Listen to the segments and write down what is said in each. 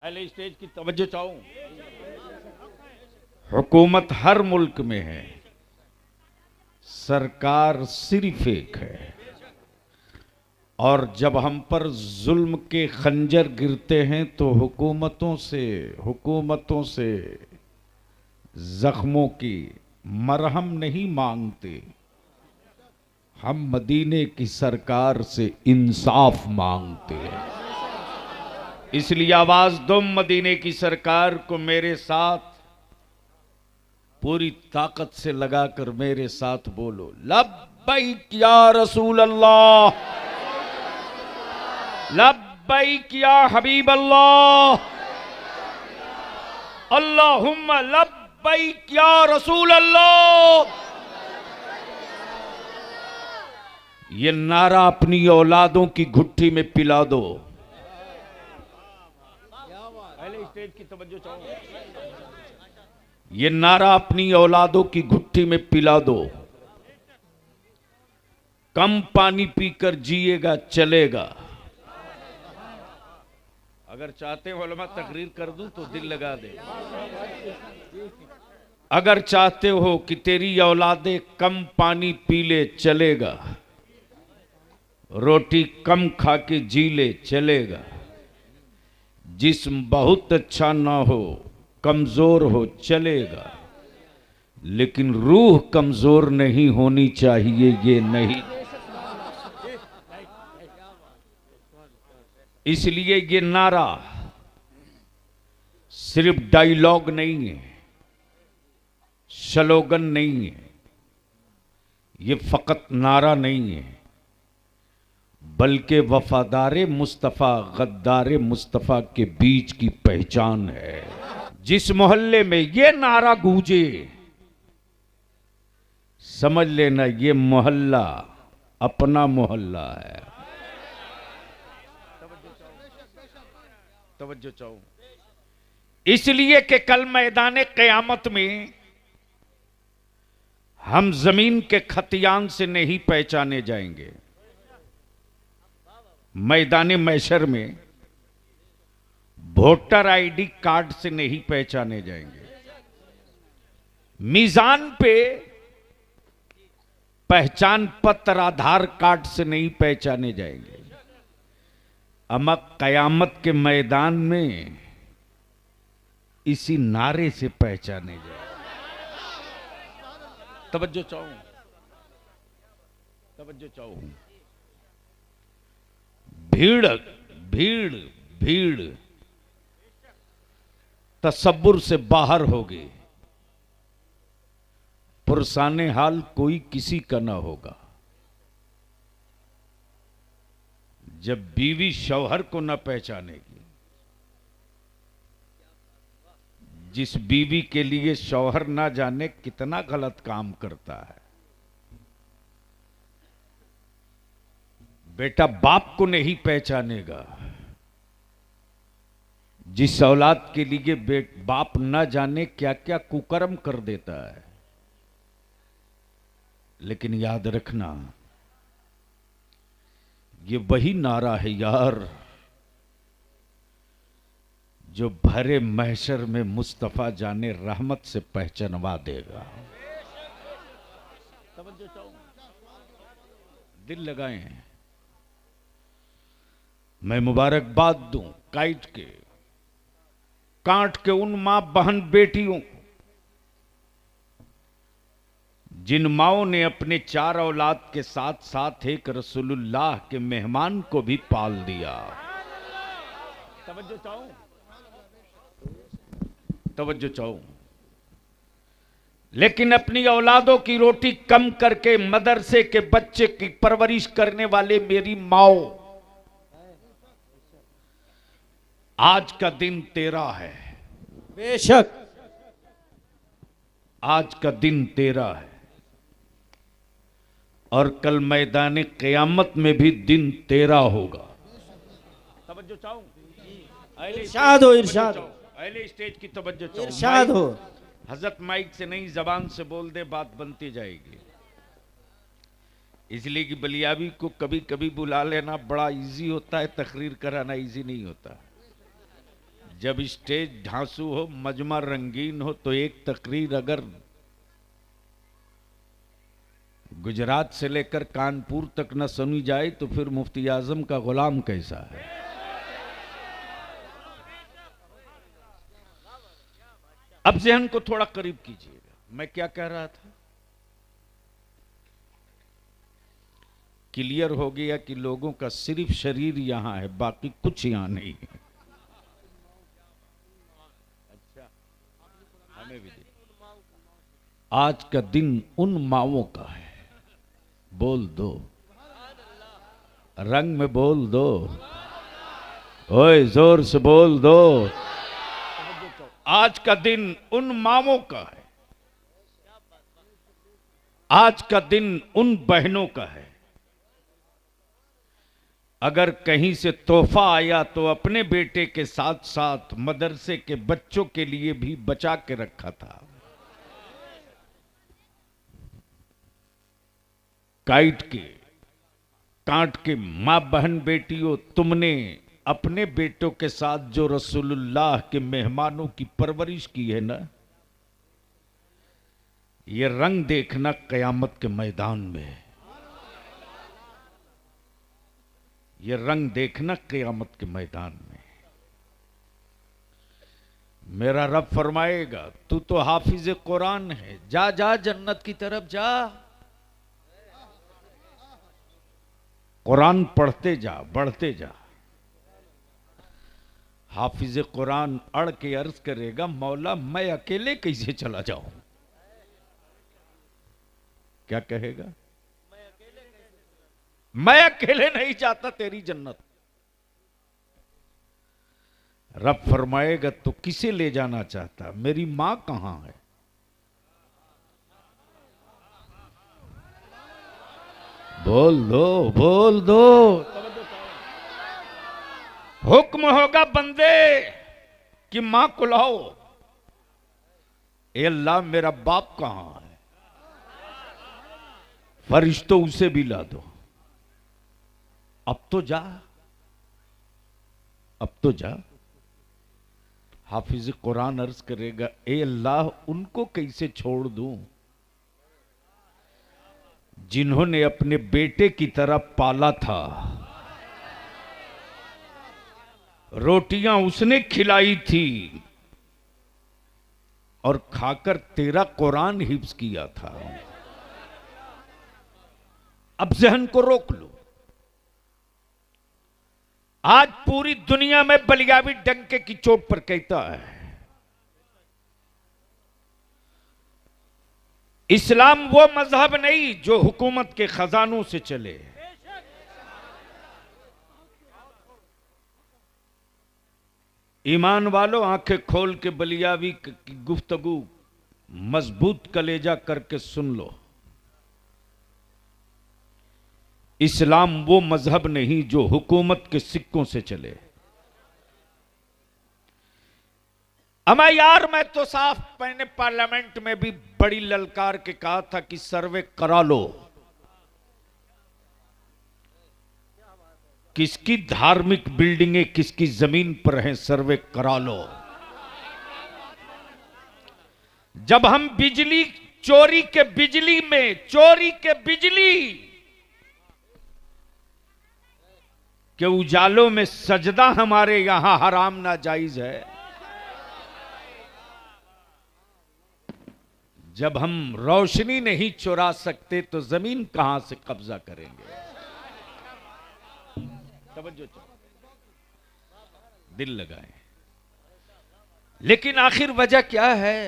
पहले स्टेज की तवज्जो चाहूं। हुकूमत हर मुल्क में है, सरकार सिर्फ एक है। और जब हम पर जुल्म के खंजर गिरते हैं तो हुकूमतों से जख्मों की मरहम नहीं मांगते, हम मदीने की सरकार से इंसाफ मांगते हैं। इसलिए आवाज दो मदीने की सरकार को मेरे साथ पूरी ताकत से लगाकर मेरे साथ बोलो, लब्बैक या रसूल अल्लाह, लब्बैक या हबीब अल्लाह, अल्लाहुम्मा लब्बैक या रसूल अल्लाह। ये नारा अपनी औलादों की घुट्टी में पिला दो। पहले स्टेज की तवज्जो चाहूंगा। ये नारा अपनी औलादों की घुट्टी में पिला दो। कम पानी पीकर जिएगा चलेगा। अगर चाहते हो उलमा तकरीर कर दूं तो दिल लगा दे। अगर चाहते हो कि तेरी औलादे कम पानी पी ले चलेगा, रोटी कम खा के जी ले चलेगा, जिस्म बहुत अच्छा ना हो, कमजोर हो चलेगा, लेकिन रूह कमजोर नहीं होनी चाहिए, ये नहीं। इसलिए ये नारा सिर्फ डायलॉग नहीं है, स्लोगन नहीं है, ये फकत नारा नहीं है, बल्कि वफादारे मुस्तफ़ा गद्दारे मुस्तफ़ा के बीच की पहचान है। जिस मोहल्ले में ये नारा गूंजे, समझ लेना ये मोहल्ला अपना मोहल्ला है। तवज्जो चाहूं। इसलिए कि कल मैदान क़यामत में हम जमीन के खतियान से नहीं पहचाने जाएंगे, मैदान मैशर में वोटर आईडी कार्ड से नहीं पहचाने जाएंगे, मीजान पे पहचान पत्र आधार कार्ड से नहीं पहचाने जाएंगे, अमा कयामत के मैदान में इसी नारे से पहचाने जाएंगे। तवज्जो चाहूं, तवज्जो चाहूं। भीड़ भीड़ भीड़ तसब्बुर से बाहर होगी, पुरसाने हाल कोई किसी का ना होगा। जब बीवी शौहर को न पहचानेगी, जिस बीवी के लिए शौहर ना जाने कितना गलत काम करता है, बेटा बाप को नहीं पहचानेगा, जिस औलाद के लिए बाप ना जाने क्या क्या कुकर्म कर देता है। लेकिन याद रखना, ये वही नारा है यार जो भरे महशर में मुस्तफा जाने रहमत से पहचानवा देगा। तवज्जो चाहूं, दिल लगाएं। मैं मुबारकबाद दूं काट के उन मां बहन बेटियों को जिन माओं ने अपने 4 औलाद के साथ साथ एक रसूलुल्लाह के मेहमान को भी पाल दिया। तवज्जो चाहूं, तवज्जो चाहूं। लेकिन अपनी औलादों की रोटी कम करके मदरसे के बच्चे की परवरिश करने वाले मेरी माओ, आज का दिन तेरा है। बेशक आज का दिन तेरा है और कल मैदान क़यामत में भी दिन तेरा होगा। तवज्जो चाहूं, इरशाद हो, इरशाद हो, पहले स्टेज की तवज्जो चाहूं। इरशाद हो। हजरत माइक से नहीं जबान से बोल दे, बात बनती जाएगी। इसलिए कि बलियाबी को कभी कभी बुला लेना बड़ा इजी होता है, तकरीर कराना इजी नहीं होता। जब स्टेज ढांसू हो, मजमा रंगीन हो, तो एक तकरीर अगर गुजरात से लेकर कानपुर तक न सुनी जाए तो फिर मुफ्ती आजम का गुलाम कैसा है। अब ज़हन को थोड़ा करीब कीजिएगा, मैं क्या कह रहा था। क्लियर हो गया कि लोगों का सिर्फ शरीर यहां है, बाकी कुछ यहां नहीं है। अच्छा, हमें भी आज का दिन उन माओं का है। बोल दो, रंग में बोल दो, ओए जोर से बोल दो। आज का दिन उन माओं का है, आज का दिन उन बहनों का है। अगर कहीं से तोहफा आया तो अपने बेटे के साथ साथ मदरसे के बच्चों के लिए भी बचा के रखा था। काट के काट के मां बहन बेटियों, तुमने अपने बेटों के साथ जो रसूलुल्लाह के मेहमानों की परवरिश की है ना, ये रंग देखना कयामत के मैदान में। ये रंग देखना कयामत के मैदान में। मेरा रब फरमाएगा, तू तो हाफिज कुरान है, जा जा जन्नत की तरफ जा, कुरान पढ़ते जा, बढ़ते जा। हाफिज कुरान अड़ के अर्ज करेगा, मौला मैं अकेले कैसे चला जाऊं। क्या कहेगा, मैं अकेले नहीं जाता तेरी जन्नत। रब फरमाएगा, तो किसे ले जाना चाहता, मेरी मां कहां है। बोल दो, बोल दो। हुक्म होगा बंदे कि मां को लाओ। ए अल्लाह, मेरा बाप कहां है। फरिश्तों उसे भी ला दो। अब तो जा, अब तो जा। हाफिज कुरान अर्ज करेगा, ए अल्लाह, उनको कैसे छोड़ दूं जिन्होंने अपने बेटे की तरह पाला था। रोटियां उसने खिलाई थी और खाकर तेरा कुरान हिफ्ज किया था। अब ज़हन को रोक लो। आज पूरी दुनिया में बलियावी डंके की चोट पर कहता है, इस्लाम वो मजहब नहीं जो हुकूमत के खजानों से चले। ईमान वालों, आंखें खोल के बलियावी की गुफ्तगू मजबूत कलेजा करके सुन लो। इस्लाम वो मजहब नहीं जो हुकूमत के सिक्कों से चले। अमा यार, मैं तो साफ, मैंने पार्लियामेंट में भी बड़ी ललकार के कहा था कि सर्वे करा लो। किसकी धार्मिक बिल्डिंगें किसकी जमीन पर हैं, सर्वे करा लो। जब हम बिजली चोरी के बिजली में, चोरी के बिजली के उजालों में सजदा हमारे यहां हराम नाजायज है, जब हम रोशनी नहीं चुरा सकते तो जमीन कहां से कब्जा करेंगे। तवज्जो, दिल लगाएं। लेकिन आखिर वजह क्या है।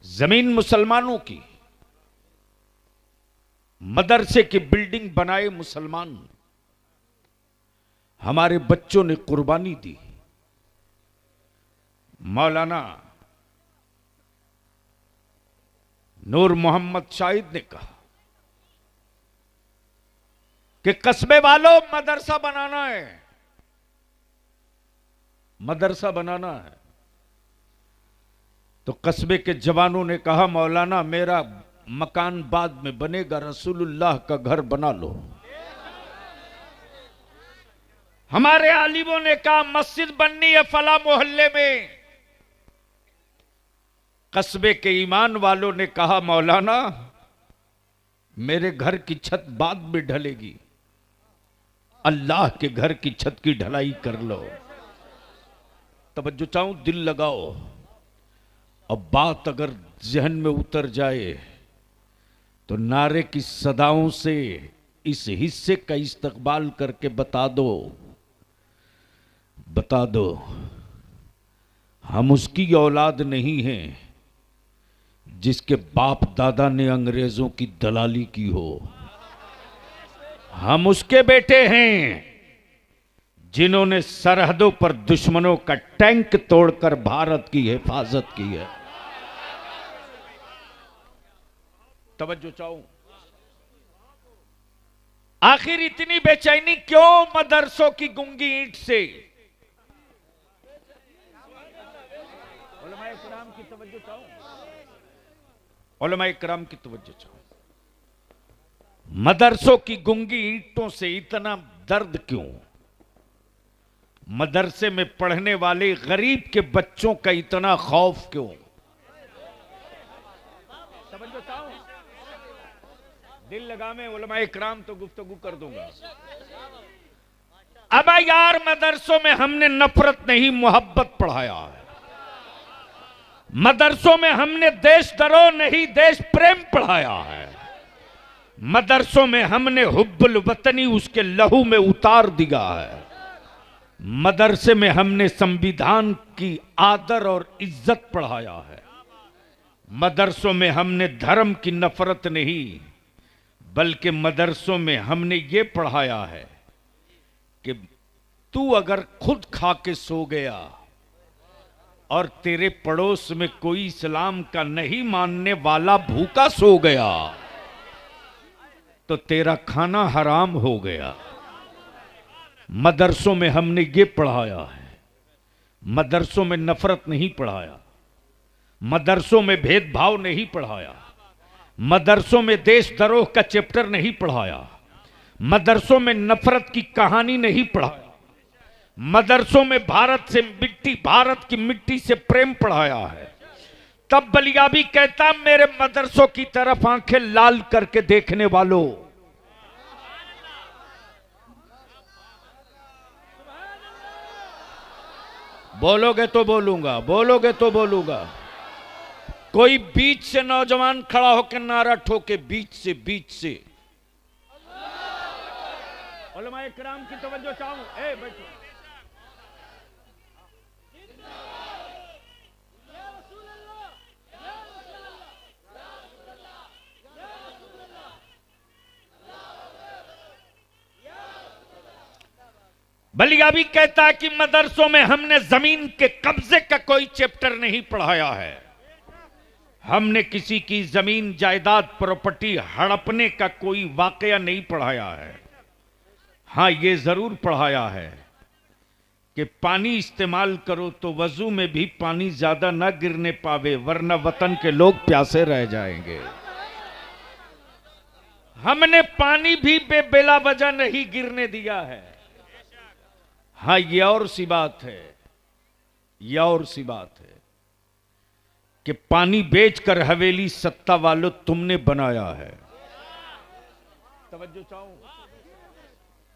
जमीन मुसलमानों की, मदरसे की बिल्डिंग बनाए मुसलमान, हमारे बच्चों ने कुर्बानी दी। मौलाना नूर मोहम्मद शाहिद ने कहा कि कस्बे वालों, मदरसा बनाना है, मदरसा बनाना है। तो कस्बे के जवानों ने कहा, मौलाना मेरा मकान बाद में बनेगा, रसूलुल्लाह का घर बना लो। हमारे आलिमों ने कहा मस्जिद बननी है फला मोहल्ले में। कस्बे के ईमान वालों ने कहा मौलाना मेरे घर की छत बाद में ढलेगी, अल्लाह के घर की छत की ढलाई कर लो। तवज्जो चाहूं, दिल लगाओ। अब बात अगर जहन में उतर जाए तो नारे की सदाओं से इस हिस्से का इस्तकबाल करके बता दो हम उसकी औलाद नहीं हैं जिसके बाप दादा ने अंग्रेजों की दलाली की हो। हम उसके बेटे हैं जिन्होंने सरहदों पर दुश्मनों का टैंक तोड़कर भारत की हिफाजत की है। तवज्जो चाहूं, आखिर इतनी बेचैनी क्यों मदरसों की गूंगी ईंट से? उलमाए किराम की तवज्जो चाहूं, उलमाए किराम की तवज्जो चाहूं। मदरसों की गूंगी ईंटों से इतना दर्द क्यों? मदरसे में पढ़ने वाले गरीब के बच्चों का इतना खौफ क्यों? तवज्जो चाहूं, दिल लगा में उलमाए किराम तो गुफ्तगू कर दूंगा। अब यार मदरसों में हमने नफरत नहीं मोहब्बत पढ़ाया है। मदरसों में हमने देशद्रोह नहीं देश प्रेम पढ़ाया है। मदरसों में हमने हुब्बुल वतनी उसके लहू में उतार दिया है। मदरसे में हमने संविधान की आदर और इज्जत पढ़ाया है। मदरसों में हमने धर्म की नफरत नहीं बल्कि मदरसों में हमने ये पढ़ाया है कि तू अगर खुद खा के सो गया और तेरे पड़ोस में कोई इस्लाम का नहीं मानने वाला भूखा सो गया तो तेरा खाना हराम हो गया। मदरसों में हमने ये पढ़ाया है। मदरसों में नफरत नहीं पढ़ाया, मदरसों में भेदभाव नहीं पढ़ाया, मदरसों में देशद्रोह का चैप्टर नहीं पढ़ाया, मदरसों में नफरत की कहानी नहीं पढ़ाया, मदरसों में भारत की मिट्टी से प्रेम पढ़ाया है। तब बलियाबी कहता मेरे मदरसों की तरफ आंखें लाल करके देखने वालों, बोलोगे तो बोलूंगा, बोलोगे तो बोलूंगा। कोई बीच से नौजवान खड़ा होकर नारा ठोके, बीच से उलमाए किराम की तवज्जो चाहूं। बैठो। बलियाबी कहता है कि मदरसों में हमने जमीन के कब्जे का कोई चैप्टर नहीं पढ़ाया है। हमने किसी की जमीन जायदाद प्रॉपर्टी हड़पने का कोई वाकया नहीं पढ़ाया है। हां ये जरूर पढ़ाया है कि पानी इस्तेमाल करो तो वजू में भी पानी ज्यादा ना गिरने पावे वरना वतन के लोग प्यासे रह जाएंगे। हमने पानी भी बेला वजह नहीं गिरने दिया है। हां ये और सी बात है, यह और सी बात है कि पानी बेचकर हवेली सत्ता वालों तुमने बनाया है। तवज्जो चाहूं,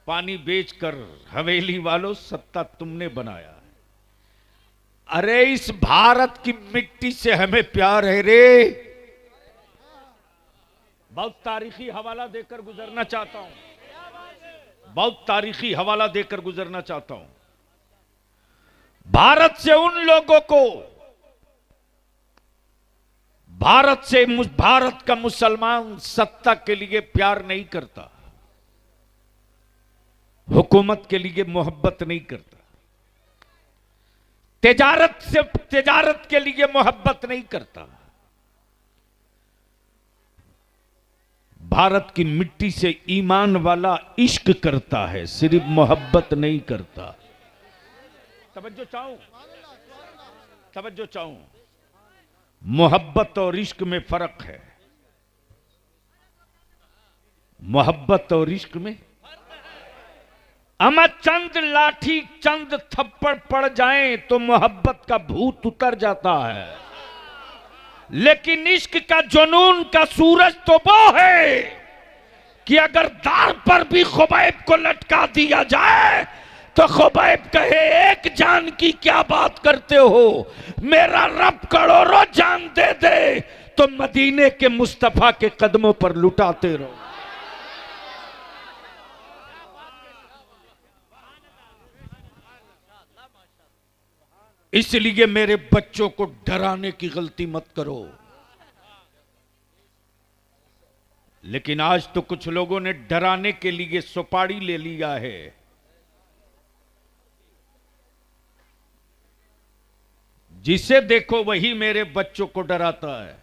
पानी बेचकर हवेली वालों सत्ता तुमने बनाया है। अरे इस भारत की मिट्टी से हमें प्यार है रे। बहुत तारीखी हवाला देकर गुजरना चाहता हूं, बहुत तारीखी हवाला देकर गुजरना चाहता हूं। भारत से उन लोगों को, भारत का मुसलमान सत्ता के लिए प्यार नहीं करता, हुकूमत के लिए मोहब्बत नहीं करता, तिजारत के लिए मोहब्बत नहीं करता। भारत की मिट्टी से ईमान वाला इश्क करता है, सिर्फ मोहब्बत नहीं करता। तवज्जो चाहूं, तवज्जो चाहूं, मोहब्बत और इश्क में फर्क है। मोहब्बत और इश्क में अमा चंद लाठी चंद थप्पड़ पड़ जाएं तो मोहब्बत का भूत उतर जाता है, लेकिन इश्क का जुनून का सूरज तो वो है कि अगर दार पर भी खुबैब को लटका दिया जाए तो खुबैब कहे एक जान की क्या बात करते हो, मेरा रब करोड़ों जान दे दे तो मदीने के मुस्तफा के कदमों पर लुटाते रहो। इसलिए मेरे बच्चों को डराने की गलती मत करो। लेकिन आज तो कुछ लोगों ने डराने के लिए सुपारी ले लिया है। जिसे देखो वही मेरे बच्चों को डराता है।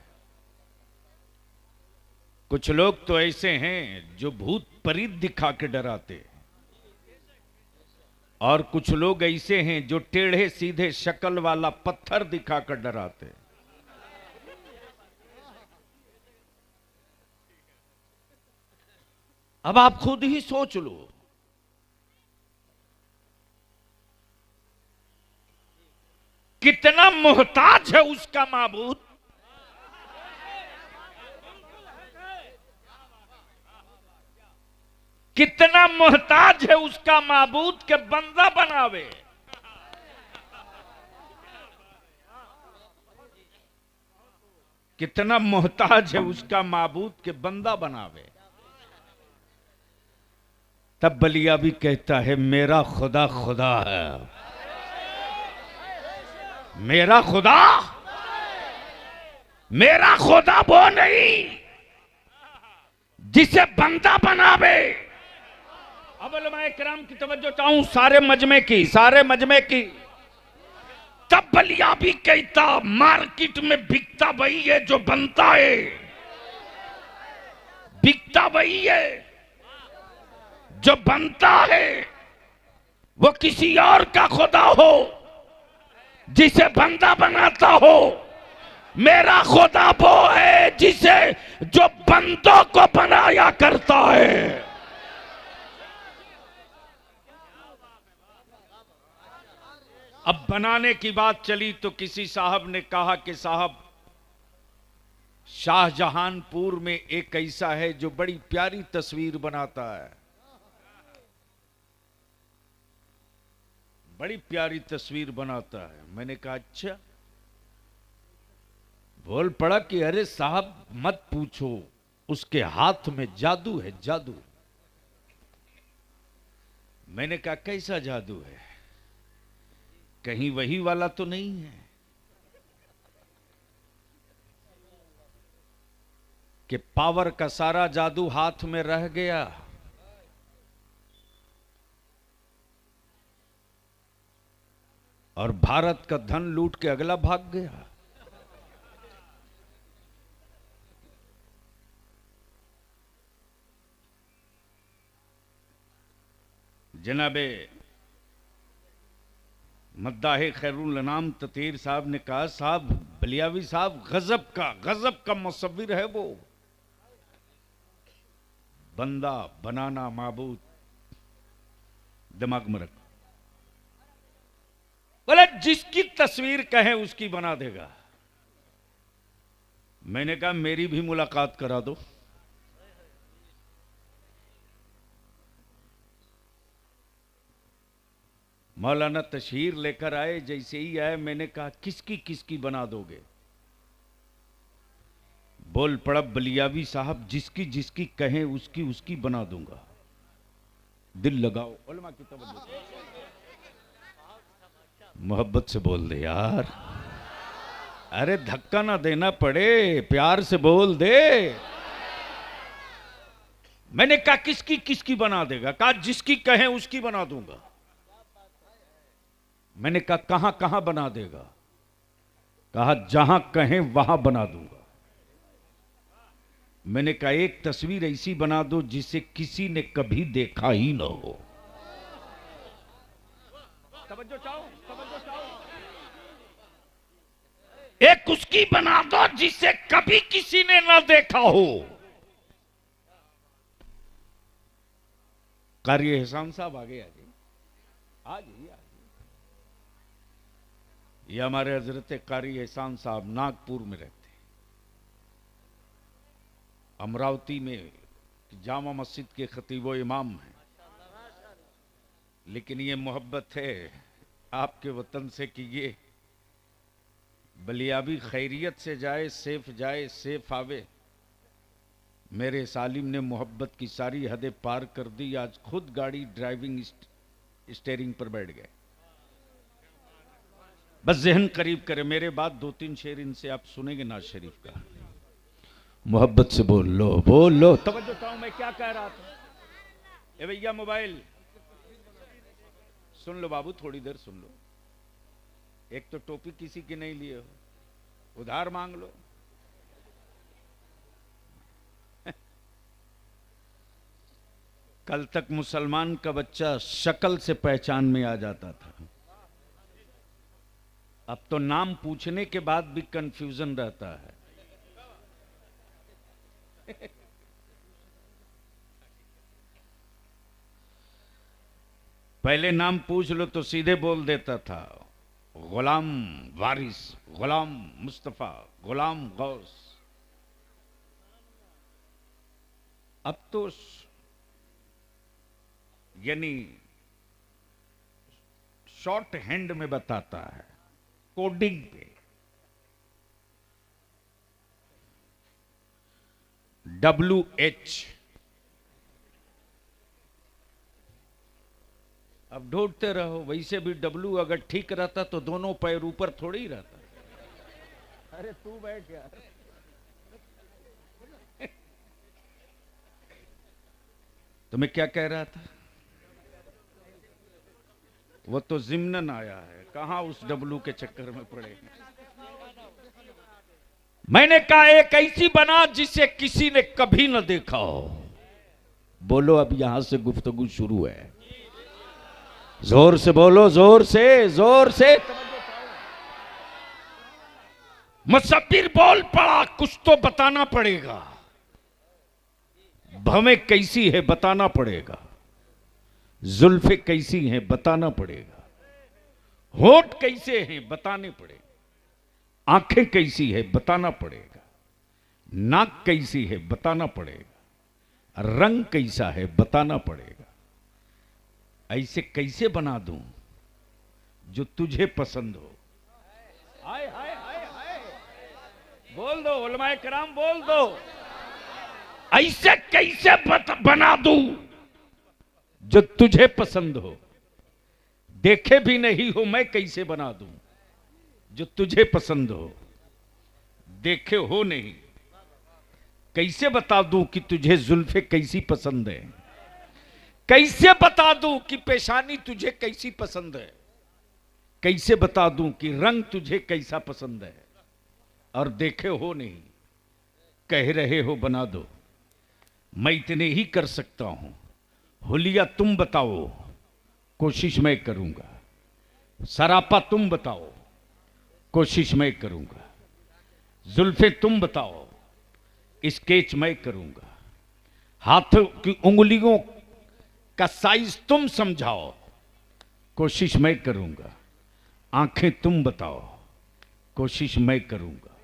कुछ लोग तो ऐसे हैं जो भूत प्रेत दिखा के डराते, और कुछ लोग ऐसे हैं जो टेढ़े सीधे शक्ल वाला पत्थर दिखाकर डराते। अब आप खुद ही सोच लो, कितना मोहताज है उसका माबूद, कितना मोहताज है उसका माबूद के बंदा बनावे। कितना मोहताज है उसका माबूद के बंदा बनावे। तब बलिया भी कहता है मेरा खुदा खुदा है, मेरा खुदा वो नहीं जिसे बंदा बनावे। अब उलमाए किराम की तवज्जो चाहूं सारे मजमे की। तब बलिया भी कहता मार्केट में बिकता वही है जो बनता है, बिकता वही है जो बनता है। वो किसी और का खुदा हो जिसे बंदा बनाता हो, मेरा खुदा वो है जिसे जो बंदों को बनाया करता है। अब बनाने की बात चली तो किसी साहब ने कहा कि साहब शाहजहानपुर में एक ऐसा है जो बड़ी प्यारी तस्वीर बनाता है, बड़ी प्यारी तस्वीर बनाता है। मैंने कहा अच्छा। बोल पड़ा कि अरे साहब मत पूछो, उसके हाथ में जादू है, जादू। मैंने कहा कैसा जादू है, कहीं वही वाला तो नहीं है कि पावर का सारा जादू हाथ में रह गया। और भारत का धन लूट के अगला भाग गया। जनाबे मद्दाहे खैरुल अनाम ततीर साहब ने कहा साहब बलियावी साहब गजब का मुसव्विर है वो। बंदा बनाना माबूद दिमाग में रखो। बोले जिसकी तस्वीर कहे उसकी बना देगा। मैंने कहा मेरी भी मुलाकात करा दो। मौलाना तशहीर लेकर आए, जैसे ही आए मैंने कहा किसकी बना दोगे। बोल पड़ा बलियावी साहब जिसकी कहें उसकी बना दूंगा। दिल लगाओ, उलमा की तवज्जो, मोहब्बत से बोल दे यार, अरे धक्का ना देना पड़े, प्यार से बोल दे। मैंने कहा किसकी बना देगा। कहा जिसकी कहें उसकी बना दूंगा। मैंने कहा कहां बना देगा। कहा जहां कहें वहां बना दूंगा। मैंने कहा एक तस्वीर ऐसी बना दो जिसे किसी ने कभी देखा ही ना हो। तवज्जो चाहो। एक उसकी बना दो जिसे कभी किसी ने ना देखा हो। कारी एहसान साहब आगे आ गए। जाइए। ये हमारे हजरत कारी एहसान साहब नागपुर में रहते, अमरावती में जामा मस्जिद के खतीब व इमाम हैं, लेकिन ये मोहब्बत है आपके वतन से कि ये बलियाबी खैरियत से जाए, सेफ आवे। मेरे सालिम ने मोहब्बत की सारी हदें पार कर दी, आज खुद गाड़ी ड्राइविंग स्टीयरिंग पर बैठ गए। बस जहन करीब करे, मेरे बाद 2-3 शेर इनसे आप सुनेंगे नाज शरीफ का। मोहब्बत से बोल लो। तवज्जो था, मैं क्या कह रहा था। ए भैया मोबाइल सुन लो बाबू, थोड़ी देर सुन लो। एक तो टोपी किसी की नहीं लिए हो, उधार मांग लो। कल तक मुसलमान का बच्चा शक्ल से पहचान में आ जाता था, अब तो नाम पूछने के बाद भी कंफ्यूजन रहता है। पहले नाम पूछ लो तो सीधे बोल देता था, गुलाम वारिस, गुलाम मुस्तफा, गुलाम गौस। अब तो यानी शॉर्ट हैंड में बताता है, कोडिंग पे। WH अब ढूंढते रहो। वैसे भी W अगर ठीक रहता तो दोनों पैर ऊपर थोड़ी ही रहता। अरे तू बैठ यार। तो मैं क्या कह रहा था, वो तो जिम्नन आया है, कहां उस W के चक्कर में पड़े। मैंने कहा एक ऐसी बना जिसे किसी ने कभी न देखा हो। बोलो, अब यहां से गुफ्तगू शुरू है। जोर से बोलो, जोर से। मुसब्बिर बोल पड़ा, कुछ तो बताना पड़ेगा। भवें कैसी है बताना पड़ेगा, जुल्फे कैसी हैं बताना पड़ेगा, होठ कैसे हैं बताने पड़ेगा, आंखें कैसी है बताना पड़ेगा, नाक कैसी है बताना पड़ेगा, रंग कैसा है बताना पड़ेगा। ऐसे कैसे बना दूं जो तुझे पसंद हो। हाय हाय हाय हाय, बोल दो उलमाए कराम, बोल दो। ऐसे कैसे बना दूं जो तुझे पसंद हो। देखे भी नहीं हो मैं कैसे बना दूं जो तुझे पसंद हो। देखे हो नहीं, कैसे बता दूं कि तुझे जुल्फे कैसी पसंद है। कैसे बता दूं कि पेशानी तुझे कैसी पसंद है। कैसे बता दूं कि रंग तुझे कैसा पसंद है। और देखे हो नहीं, कह रहे हो बना दो। मैं इतने ही कर सकता हूं। हुलिया तुम बताओ, कोशिश मैं करूंगा। सरापा तुम बताओ, कोशिश मैं करूंगा। जुल्फे तुम बताओ, स्केच मैं करूंगा। हाथों की उंगलियों का साइज तुम समझाओ, कोशिश मैं करूंगा। आंखें तुम बताओ, कोशिश मैं करूंगा।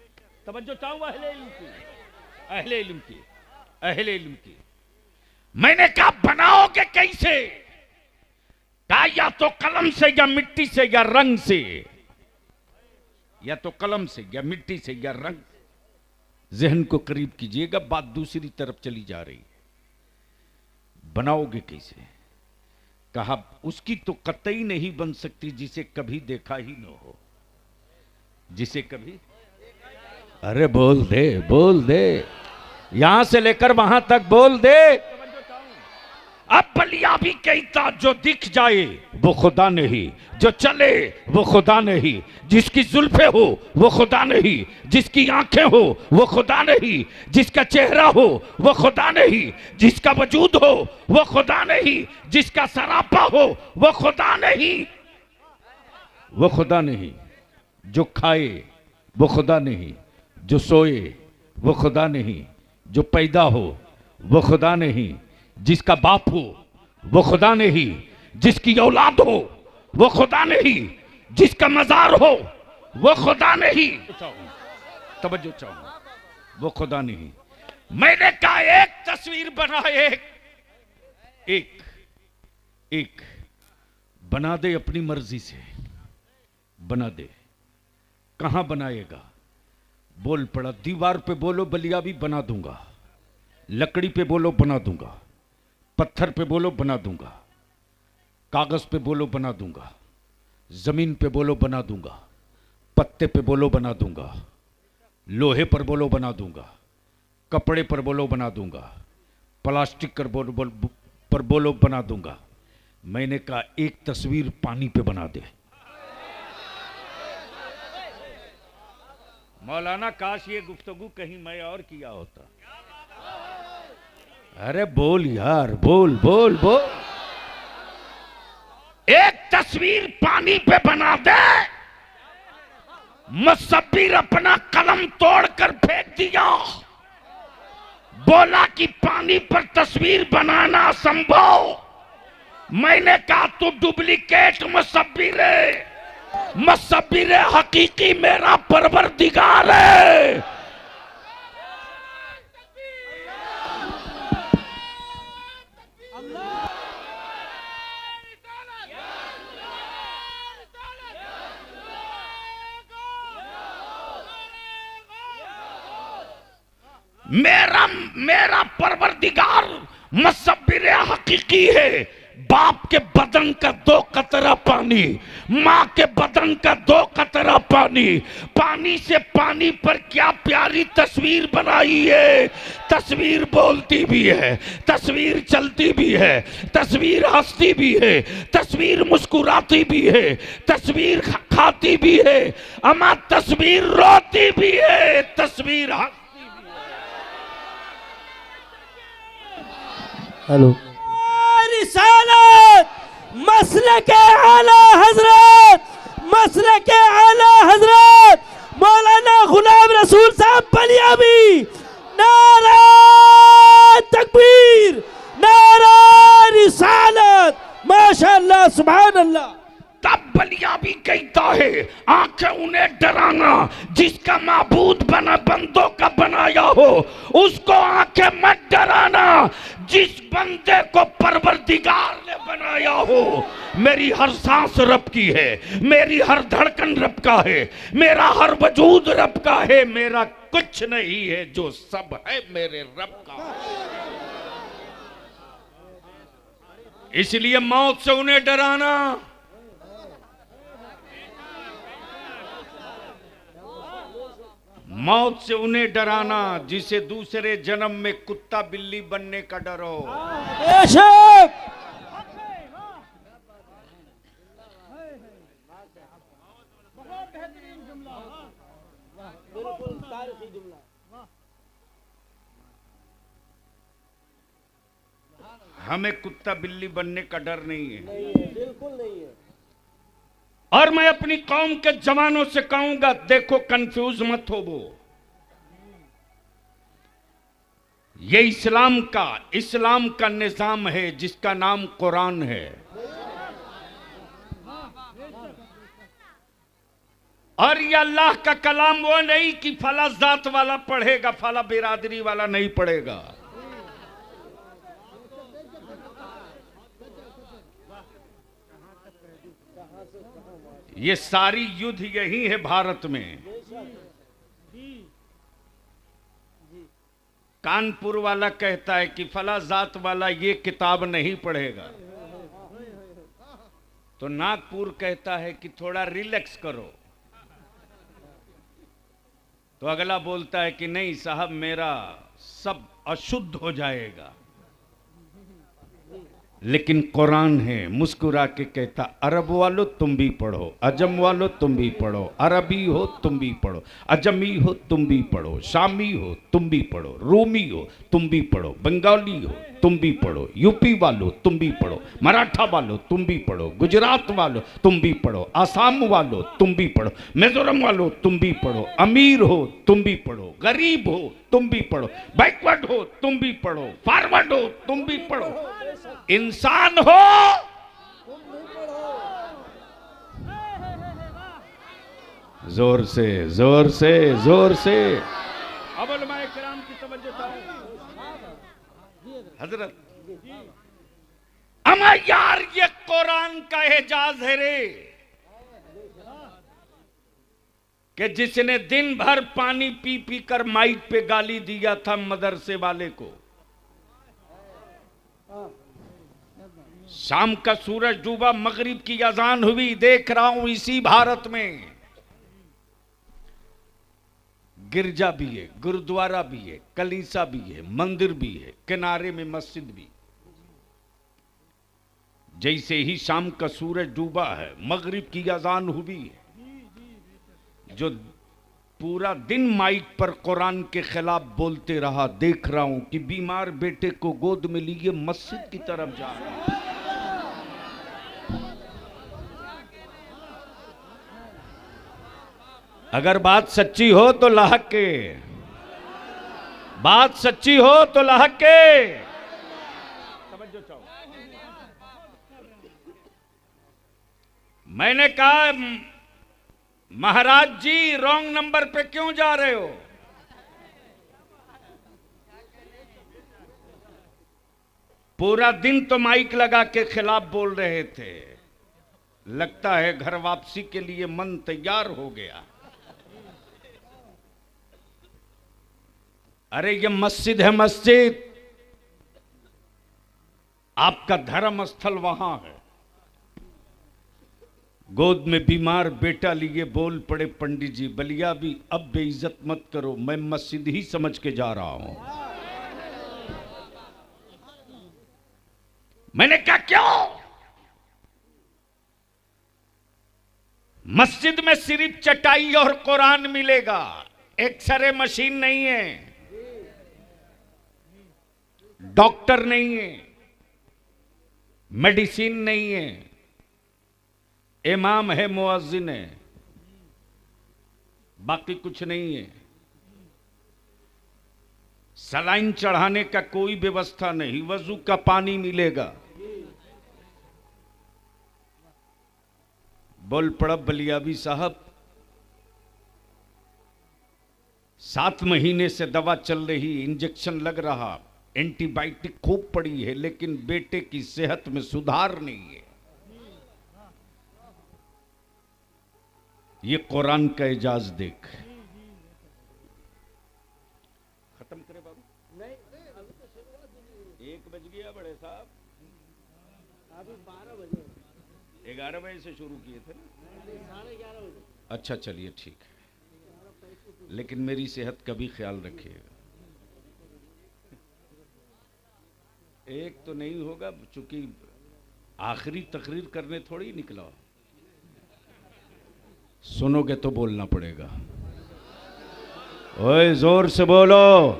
तवज्जो चाहूंगा अहले इल्म की, अहले इल्म की, अहले इल्म की। मैंने कहा बनाओगे कैसे? कहा या तो कलम से या मिट्टी से या रंग से, या तो कलम से या मिट्टी से या रंग। जहन को करीब कीजिएगा, बात दूसरी तरफ चली जा रही है। बनाओगे कैसे? कहा उसकी तो कतई नहीं बन सकती जिसे कभी देखा ही न हो। जिसे कभी, अरे बोल दे, यहां से लेकर वहां तक बोल दे। अब बलिया भी कहता जो दिख जाए वो खुदा नहीं, जो चले वो खुदा नहीं, जिसकी जुल्फे हो वो खुदा नहीं, जिसकी आंखें हो वो खुदा नहीं, जिसका चेहरा हो वो खुदा नहीं, जिसका वजूद हो वो खुदा नहीं, जिसका सरापा हो वो खुदा नहीं, वो खुदा नहीं। जो खाए वो खुदा नहीं, जो सोए वो खुदा नहीं, जो पैदा हो वो खुदा नहीं, जिसका बाप हो वो खुदा नहीं, जिसकी औलाद हो वो खुदा नहीं, जिसका मजार हो वो खुदा नहीं। तवज्जो चाहूंगा, वो खुदा नहीं। मैंने कहा एक तस्वीर बना, एक बना दे, अपनी मर्जी से बना दे। कहां बनाएगा? बोल पड़ा, दीवार पे बोलो बलिया भी बना दूंगा, लकड़ी पे बोलो बना दूंगा, पत्थर पे बोलो बना दूंगा, कागज पे बोलो बना दूंगा, जमीन पे बोलो बना दूंगा, पत्ते पे बोलो बना दूंगा, लोहे पर बोलो बना दूंगा, कपड़े पर बोलो बना दूंगा, प्लास्टिक पर बोलो बना दूंगा। मैंने कहा एक तस्वीर पानी पे बना दे। मौलाना काश ये गुफ्तगू कहीं मैं और किया होता। अरे बोल यार, बोल बोल बोल। एक तस्वीर पानी पे बना दे। मुसब्बिर अपना कलम तोड़कर फेंक दिया, बोला कि पानी पर तस्वीर बनाना असंभव। मैंने कहा तू डुप्लीकेट मुसब्बिर है, मुसब्बिर हकीकी मेरा परवरदिगार है। मेरा परवरदिगार मुसब्बिर हकीकी है। बाप के बदन का 2 कतरा पानी, माँ के बदन का 2 कतरा पानी, पानी से पानी पर क्या प्यारी तस्वीर बनाई है। तस्वीर बोलती भी है, तस्वीर चलती भी है, तस्वीर हंसती भी है, तस्वीर मुस्कुराती भी है, तस्वीर खाती भी है, अम्मा तस्वीर रोती भी है, तस्वीर हंसती भी है। हेलो, रिसालत मसलके आला हजरत, मसलके आला हजरत मौलाना गुलाम रसूल साहब बलियाबी। नारा तकबीर, नारा रिसालत, माशाअल्लाह सुभान अल्लाह। तब बलियाबी कहता है आंखें उन्हें डराना जिसका माबूद बना बंदों का बनाया हो, उसको आंखें मत डराना जिस बंदे को परवरदिगार ने बनाया हो। मेरी हर सांस रब की है, मेरी हर धड़कन रब का है, मेरा हर वजूद रब का है, मेरा कुछ नहीं है जो सब है मेरे रब का। इसलिए मौत से उन्हें डराना, मौत से उन्हें डराना जिसे दूसरे जन्म में कुत्ता बिल्ली बनने का डर हो। बेशक हमें कुत्ता बिल्ली बनने का डर नहीं है, बिल्कुल नहीं है। और मैं अपनी कौम के जवानों से कहूंगा देखो कंफ्यूज मत हो। वो ये इस्लाम का निजाम है जिसका नाम कुरान है, और ये अल्लाह का कलाम वो नहीं कि फला जात वाला पढ़ेगा फला बिरादरी वाला नहीं पढ़ेगा। ये सारी युद्ध यही है भारत में। कानपुर वाला कहता है कि फला जात वाला ये किताब नहीं पढ़ेगा, तो नागपुर कहता है कि थोड़ा रिलैक्स करो, तो अगला बोलता है कि नहीं साहब मेरा सब अशुद्ध हो जाएगा। लेकिन कुरान है मुस्कुरा के कहता अरब वालों तुम भी पढ़ो, अजम वालों तुम भी पढ़ो, अरबी हो तुम भी पढ़ो, अजमी हो तुम भी पढ़ो, शामी हो तुम भी पढ़ो, रूमी हो तुम भी पढ़ो, बंगाली हो तुम भी पढ़ो, यूपी वालों तुम भी पढ़ो, मराठा वालों तुम भी पढ़ो, गुजरात वालों तुम भी पढ़ो, आसाम वालों तुम भी पढ़ो, मिजोरम वालों तुम भी पढ़ो, अमीर हो तुम भी पढ़ो, गरीब हो तुम भी पढ़ो, बैकवर्ड हो तुम भी पढ़ो, फॉरवर्ड हो तुम भी पढ़ो, इंसान हो जोर से जोर से जोर से। अब उलमाए किराम की तवज्जो हजरत। अमा यार ये कुरान का एजाज है रे कि जिसने दिन भर पानी पी पी कर माइक पे गाली दिया था मदरसे वाले को, शाम का सूरज डूबा, मगरिब की अजान हुई, देख रहा हूं इसी भारत में गिरजा भी है, गुरुद्वारा भी है, कलीसा भी है, मंदिर भी है, किनारे में मस्जिद भी। जैसे ही शाम का सूरज डूबा है, मगरिब की अजान हुई है, जो पूरा दिन माइक पर कुरान के खिलाफ बोलते रहा, देख रहा हूं कि बीमार बेटे को गोद में लिए मस्जिद की तरफ जा रहा है। अगर बात सच्ची हो तो लाहक के, बात सच्ची हो तो लाहक के। समझो चाहो, मैंने कहा महाराज जी रॉन्ग नंबर पे क्यों जा रहे हो? पूरा दिन तो माइक लगा के खिलाफ बोल रहे थे, लगता है घर वापसी के लिए मन तैयार हो गया। अरे ये मस्जिद है, मस्जिद, आपका धर्म स्थल वहां है। गोद में बीमार बेटा लिए बोल पड़े पंडित जी, बलिया भी अब बेइज्जत मत करो, मैं मस्जिद ही समझ के जा रहा हूं। मैंने कहा क्यों? मस्जिद में सिर्फ चटाई और कुरान मिलेगा, एक्सरे मशीन नहीं है, डॉक्टर नहीं है, मेडिसिन नहीं है, इमाम है, मुअज्जिन है, बाकी कुछ नहीं है। सलाइन चढ़ाने का कोई व्यवस्था नहीं, वजू का पानी मिलेगा। बोल पड़ा बलियाबी साहब, 7 महीने से दवा चल रही, इंजेक्शन लग रहा, एंटीबायोटिक खूब पड़ी है, लेकिन बेटे की सेहत में सुधार नहीं है। ये कुरान का एजाज देख। खत्म करे बाबू? नहीं, 1 बज गया बड़े साहब, अभी 12 बजे, 11 बजे से शुरू किए थे ना, 11:30 बजे। अच्छा चलिए ठीक है, लेकिन मेरी सेहत का भी ख्याल रखिएगा। एक तो नहीं होगा, चूंकि आखिरी तकरीर करने थोड़ी निकला, सुनोगे तो बोलना पड़ेगा। ओए जोर से बोलो।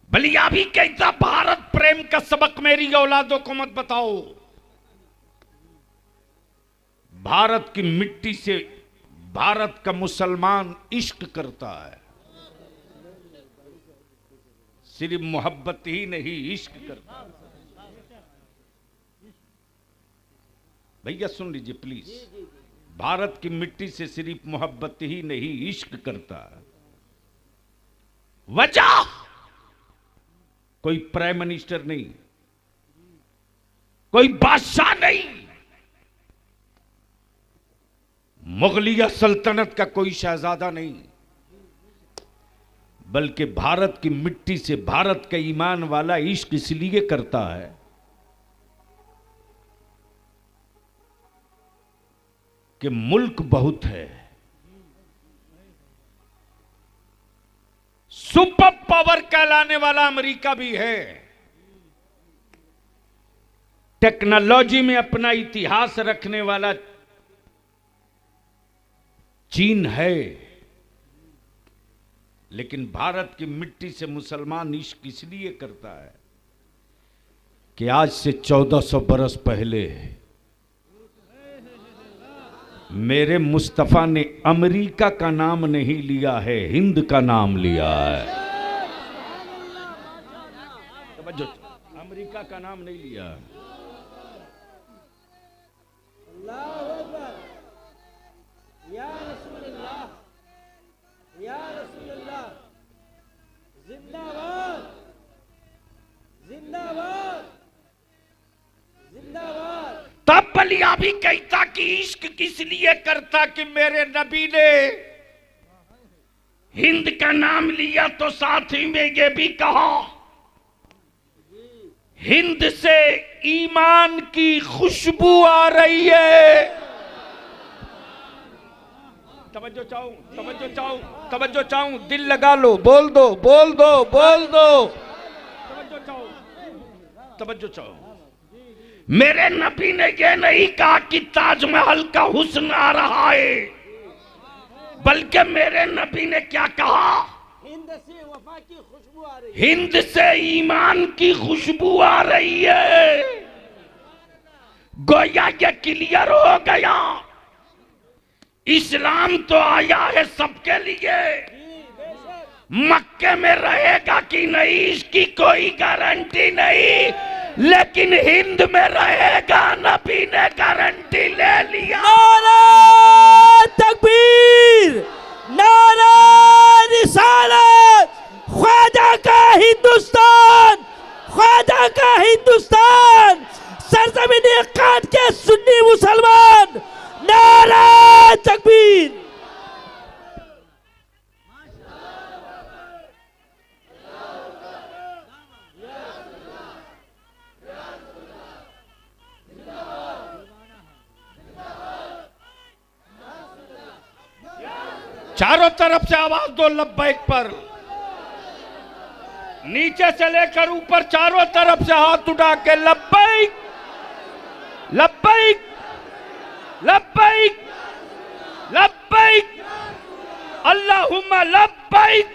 बलिया भी कहता भारत प्रेम का सबक मेरी औलादों को मत बताओ। भारत की मिट्टी से भारत का मुसलमान इश्क करता है, सिर्फ मोहब्बत ही नहीं इश्क करता। भैया सुन लीजिए प्लीज, भारत की मिट्टी से सिर्फ मोहब्बत ही नहीं इश्क करता। वजह कोई प्राइम मिनिस्टर नहीं, कोई बादशाह नहीं, मुगलिया सल्तनत का कोई शहजादा नहीं, बल्कि भारत की मिट्टी से भारत का ईमान वाला इश्क इसलिए करता है कि मुल्क बहुत है, सुपर पावर कहलाने वाला अमेरिका भी है, टेक्नोलॉजी में अपना इतिहास रखने वाला चीन है, लेकिन भारत की मिट्टी से मुसलमान इश्क इसलिए करता है कि आज से 1400 बरस पहले मेरे मुस्तफा ने अमेरिका का नाम नहीं लिया है, हिंद का नाम लिया है। अमेरिका का नाम नहीं लिया। भी कहता कि इश्क किस लिए करता कि मेरे नबी ने हिंद का नाम लिया तो साथ ही में ये भी कहा हिंद से ईमान की खुशबू आ रही है। तवज्जो चाहूं, तवज्जो चाहूं, तवज्जो चाहूं, दिल लगा लो, बोल दो, बोल दो, बोल दो, तवज्जो चाहूं, तवज्जो चाहूं। मेरे नबी ने यह नहीं कहा कि ताजमहल का हुस्न आ रहा है, बल्कि मेरे नबी ने क्या कहा? हिंद से वफा की खुशबू आ रही है, हिंद से ईमान की खुशबू आ रही है। गोया ये क्लियर हो गया, इस्लाम तो आया है सबके लिए। मक्के में रहेगा कि नहीं इसकी कोई गारंटी नहीं, लेकिन हिंद में रहेगा नबी ने गारंटी ले लिया। नारा तकबीर, नारा रिसालत, ख्वाजा का हिंदुस्तान, ख्वाजा का हिंदुस्तान, सरजमीन काट के सुन्नी मुसलमान, नारा तकबीर। चारों तरफ से आवाज दो लब्बैक पर, नीचे से लेकर ऊपर चारों तरफ से हाथ उठा के लब्बैक, लब्बैक, लब्बैक, लब्बैक, अल्लाहुम्मा लब्बैक।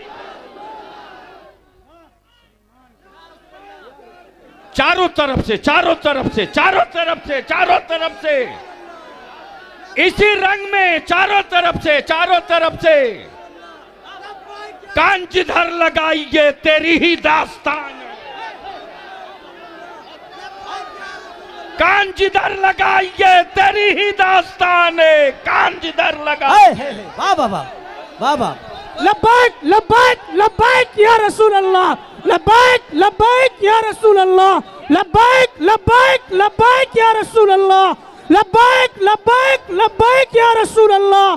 चारों तरफ से, चारों तरफ से, चारों तरफ से, चारों तरफ से, इसी रंग में चारों तरफ से, चारों तरफ से। कान जिधर लगाइए तेरी ही दास्तान है, कान जिधर लगाइए तेरी ही दास्तान है, कान जिधर लगाइए। वाह वाह वाह वाह वाह, लब्बैक लब्बैक लब्बैक या रसूल अल्लाह, लब्बैक लब्बैक या रसूल अल्लाह, लब्बैक लब्बैक लब्बैक या रसूल अल्लाह, लब्बैक लब्बैक लब्बैक या रसूल अल्लाह,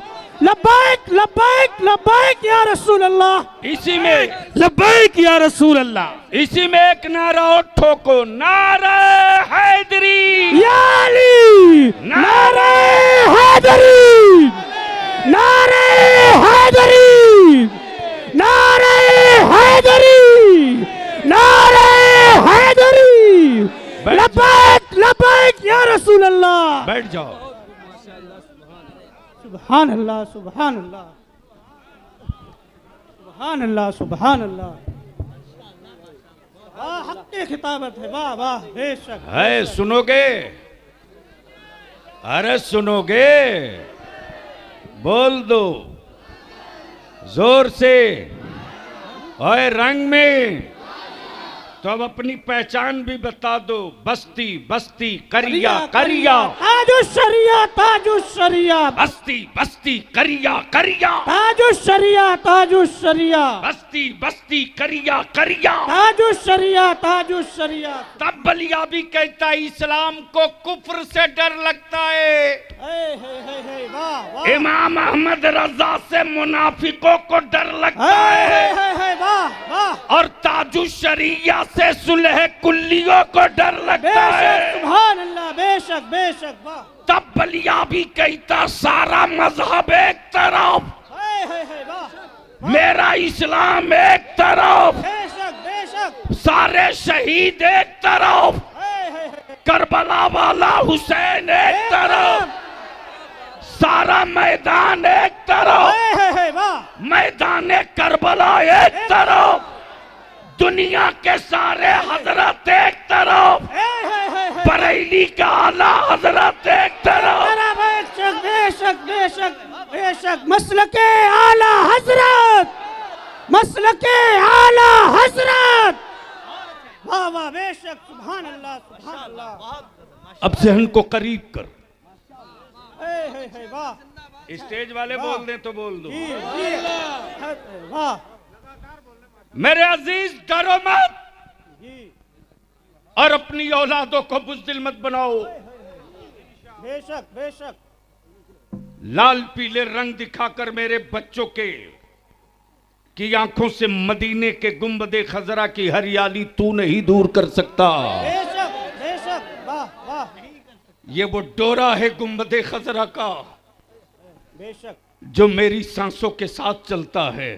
लब्बैक लब्बैक लब्बैक या रसूल अल्लाह। इसी में लब्बैक या रसूल अल्लाह। इसी में एक नारा और ठोको, नारा हैदरी, या अली, नारे हैदरी, नारे हैदरी, नारे हैदरी, नारे हैदरी, लब्बैक लब्बैक या रसूल अल्लाह। बैठ जाओ। सुभान अल्लाह, सुभान अल्लाह, सुभान अल्लाह, सुभान अल्लाह। हक़ खिताबत है, वाह वाह, बेशक है, सुनोगे? अरे सुनोगे? बोल दो जोर से। ओए रंग में तो अब अपनी पहचान भी बता दो। बस्ती बस्ती करिया करिया, ताजुश शरिया, ताजुश शरिया, बस्ती बस्ती करिया करिया, ताजुश शरिया, ताजुश शरिया, बस्ती बस्ती करिया करिया, ताजुश शरिया, ताजुश शरिया। तब बलिया भी कहता है इस्लाम को कुफ्र से डर लगता है। वाह वाह, इमाम अहमद रजा से मुनाफिकों को डर लगता है, वाह वाह, और ताजुश शरिया से सुलह कुल्लियों को डर लगता है। सुभान अल्लाह, बेशक बेशक, वाह। तब बलिया भी कहता सारा मजहब एक तरफ, वाह, मेरा इस्लाम एक तरफ, बेशक बेशक, सारे शहीद एक तरफ, करबला वाला हुसैन एक तरफ, सारा मैदान एक तरफ, वाह, मैदान करबला एक तरफ, दुनिया के सारे हजरत एक तरफ, बरेली का आला हजरत एक तरफ। बेशक बेशक बेशक बेशक, मसलके आला हजरत, मसलके आला हजरत, वाह वाह, बेशक, सुभान अल्लाह, सुभान अल्लाह। अब जहन को करीब कर, वाह, स्टेज वाले बोल दें तो बोल दो। वाह, मेरे अजीज डरो मत और अपनी औलादों को बुज़दिल मत बनाओ। बेशक बेशक। लाल पीले रंग दिखाकर मेरे बच्चों के की आंखों से मदीने के गुंबदे खजरा की हरियाली तू नहीं दूर कर सकता। बेशक बेशक। वाह वाह। ये वो डोरा है गुंबदे खजरा का बेशक। जो मेरी सांसों के साथ चलता है।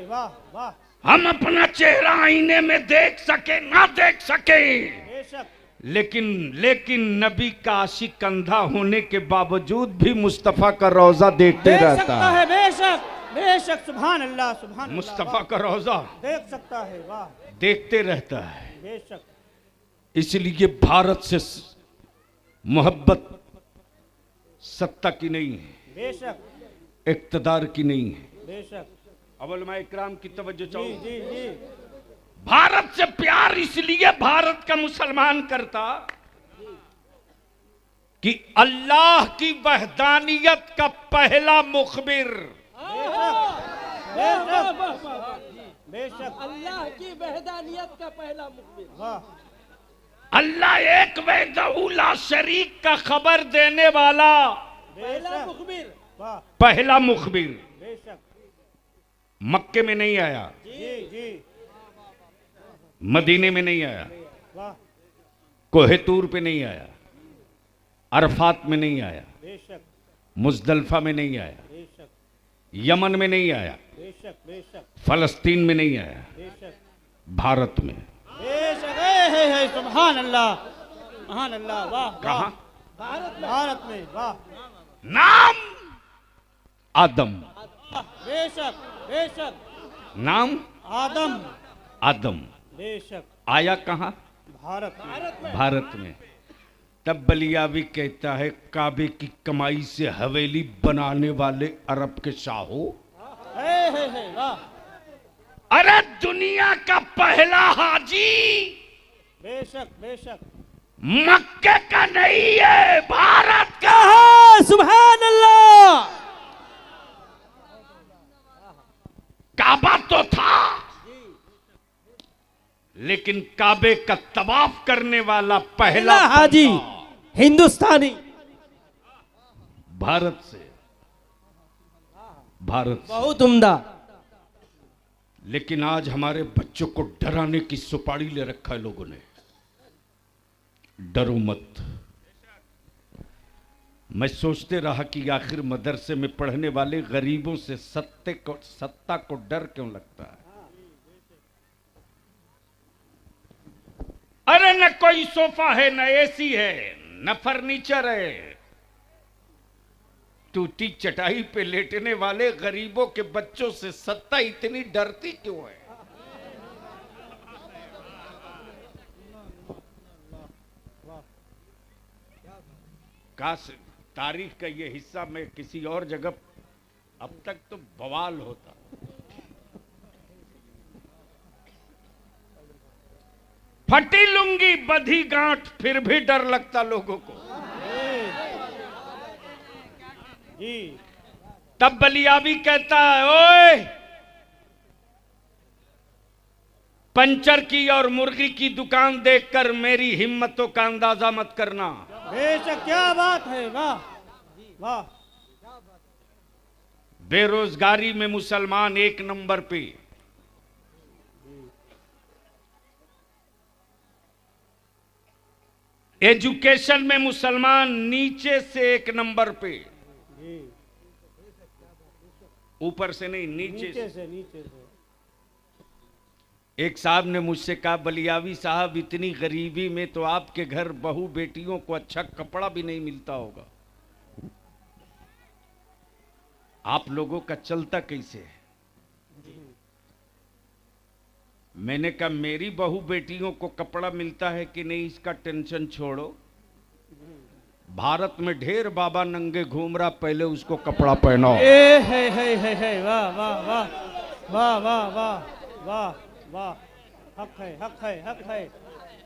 वाह वाह। हम अपना चेहरा आईने में देख सके ना देख सके, बेशक, लेकिन नबी का आशिक अंधा होने के बावजूद भी मुस्तफा का रोजा देखते रहता है। बेशक बेशक। सुभान अल्लाह सुभान अल्लाह। मुस्तफा का रोजा देख सकता है। वाह। देखते रहता है। बेशक। इसलिए भारत से मोहब्बत सत्ता की नहीं है, बेशक, इक्तदार की नहीं है। बेशक। अवल मैं इकराम की तवज्जो चाहूं। जी जी। भारत से प्यार इसलिए भारत का मुसलमान करता कि अल्लाह की वहदानियत का पहला मुखबिर, बेशक, अल्लाह की वहदानियत का पहला मुखबिर। वाह। अल्लाह एक वहदहुल्ला शरीक का खबर देने वाला पहला मुखबिर। वाह। पहला मुखबिर बेशक। मक्के में नहीं आया, जी जी। मदीने में नहीं आया, वाह। कोहेतूर पे नहीं आया, अरफात में नहीं आया, बेशक, मुजदलफा में नहीं आया, बेशक, यमन में नहीं आया, बेशक, बेशक, फलस्तीन में नहीं आया, बेशक, भारत में। बेशक। है सुभान अल्लाह सुभान अल्लाह। वाह। कहां? भारत में। वाह। नाम आदम, बेशक बेशक। नाम आदम। आदम। बेशक। आया कहां? भारत में। भारत में। तब बलियावी कहता है काबे की कमाई से हवेली बनाने वाले अरब के शाहो। है वाह। अरे दुनिया का पहला हाजी बेशक बेशक। मक्के का नहीं है, भारत का। सुभान अल्लाह। काबा तो था, लेकिन काबे का तवाफ करने वाला पहला हाजी हिंदुस्तानी भारत से, भारत से। बहुत उम्दा। लेकिन आज हमारे बच्चों को डराने की सुपारी ले रखा है लोगों ने। डरो मत। मैं सोचते रहा कि आखिर मदरसे में पढ़ने वाले गरीबों से सत्ता को डर क्यों लगता है। अरे न कोई सोफा है, न एसी है, न फर्नीचर है, टूटी चटाई पे लेटने वाले गरीबों के बच्चों से सत्ता इतनी डरती क्यों है? काश तारीख का ये हिस्सा में किसी और जगह, अब तक तो बवाल होता। फटी लुंगी बधी गांठ फिर भी डर लगता लोगों को। जी। तब बलियावी कहता है ओए, पंचर की और मुर्गी की दुकान देखकर मेरी हिम्मतों का अंदाजा मत करना। बेशक। क्या बात है। वाह वाह। बेरोजगारी में मुसलमान एक नंबर पे, एजुकेशन में मुसलमान नीचे से एक नंबर पे, ऊपर से नहीं नीचे से। नीचे से। एक साहब ने मुझसे कहा बलियावी साहब इतनी गरीबी में तो आपके घर बहू बेटियों को अच्छा कपड़ा भी नहीं मिलता होगा, आप लोगों का चलता कैसे है? मैंने कहा मेरी बहू बेटियों को कपड़ा मिलता है कि नहीं इसका टेंशन छोड़ो, भारत में ढेर बाबा नंगे घूम रहा, पहले उसको कपड़ा पहनाओ। है। वाह वाह वाह वाह वाह वाह वाह वाह। हक है हक है हक है।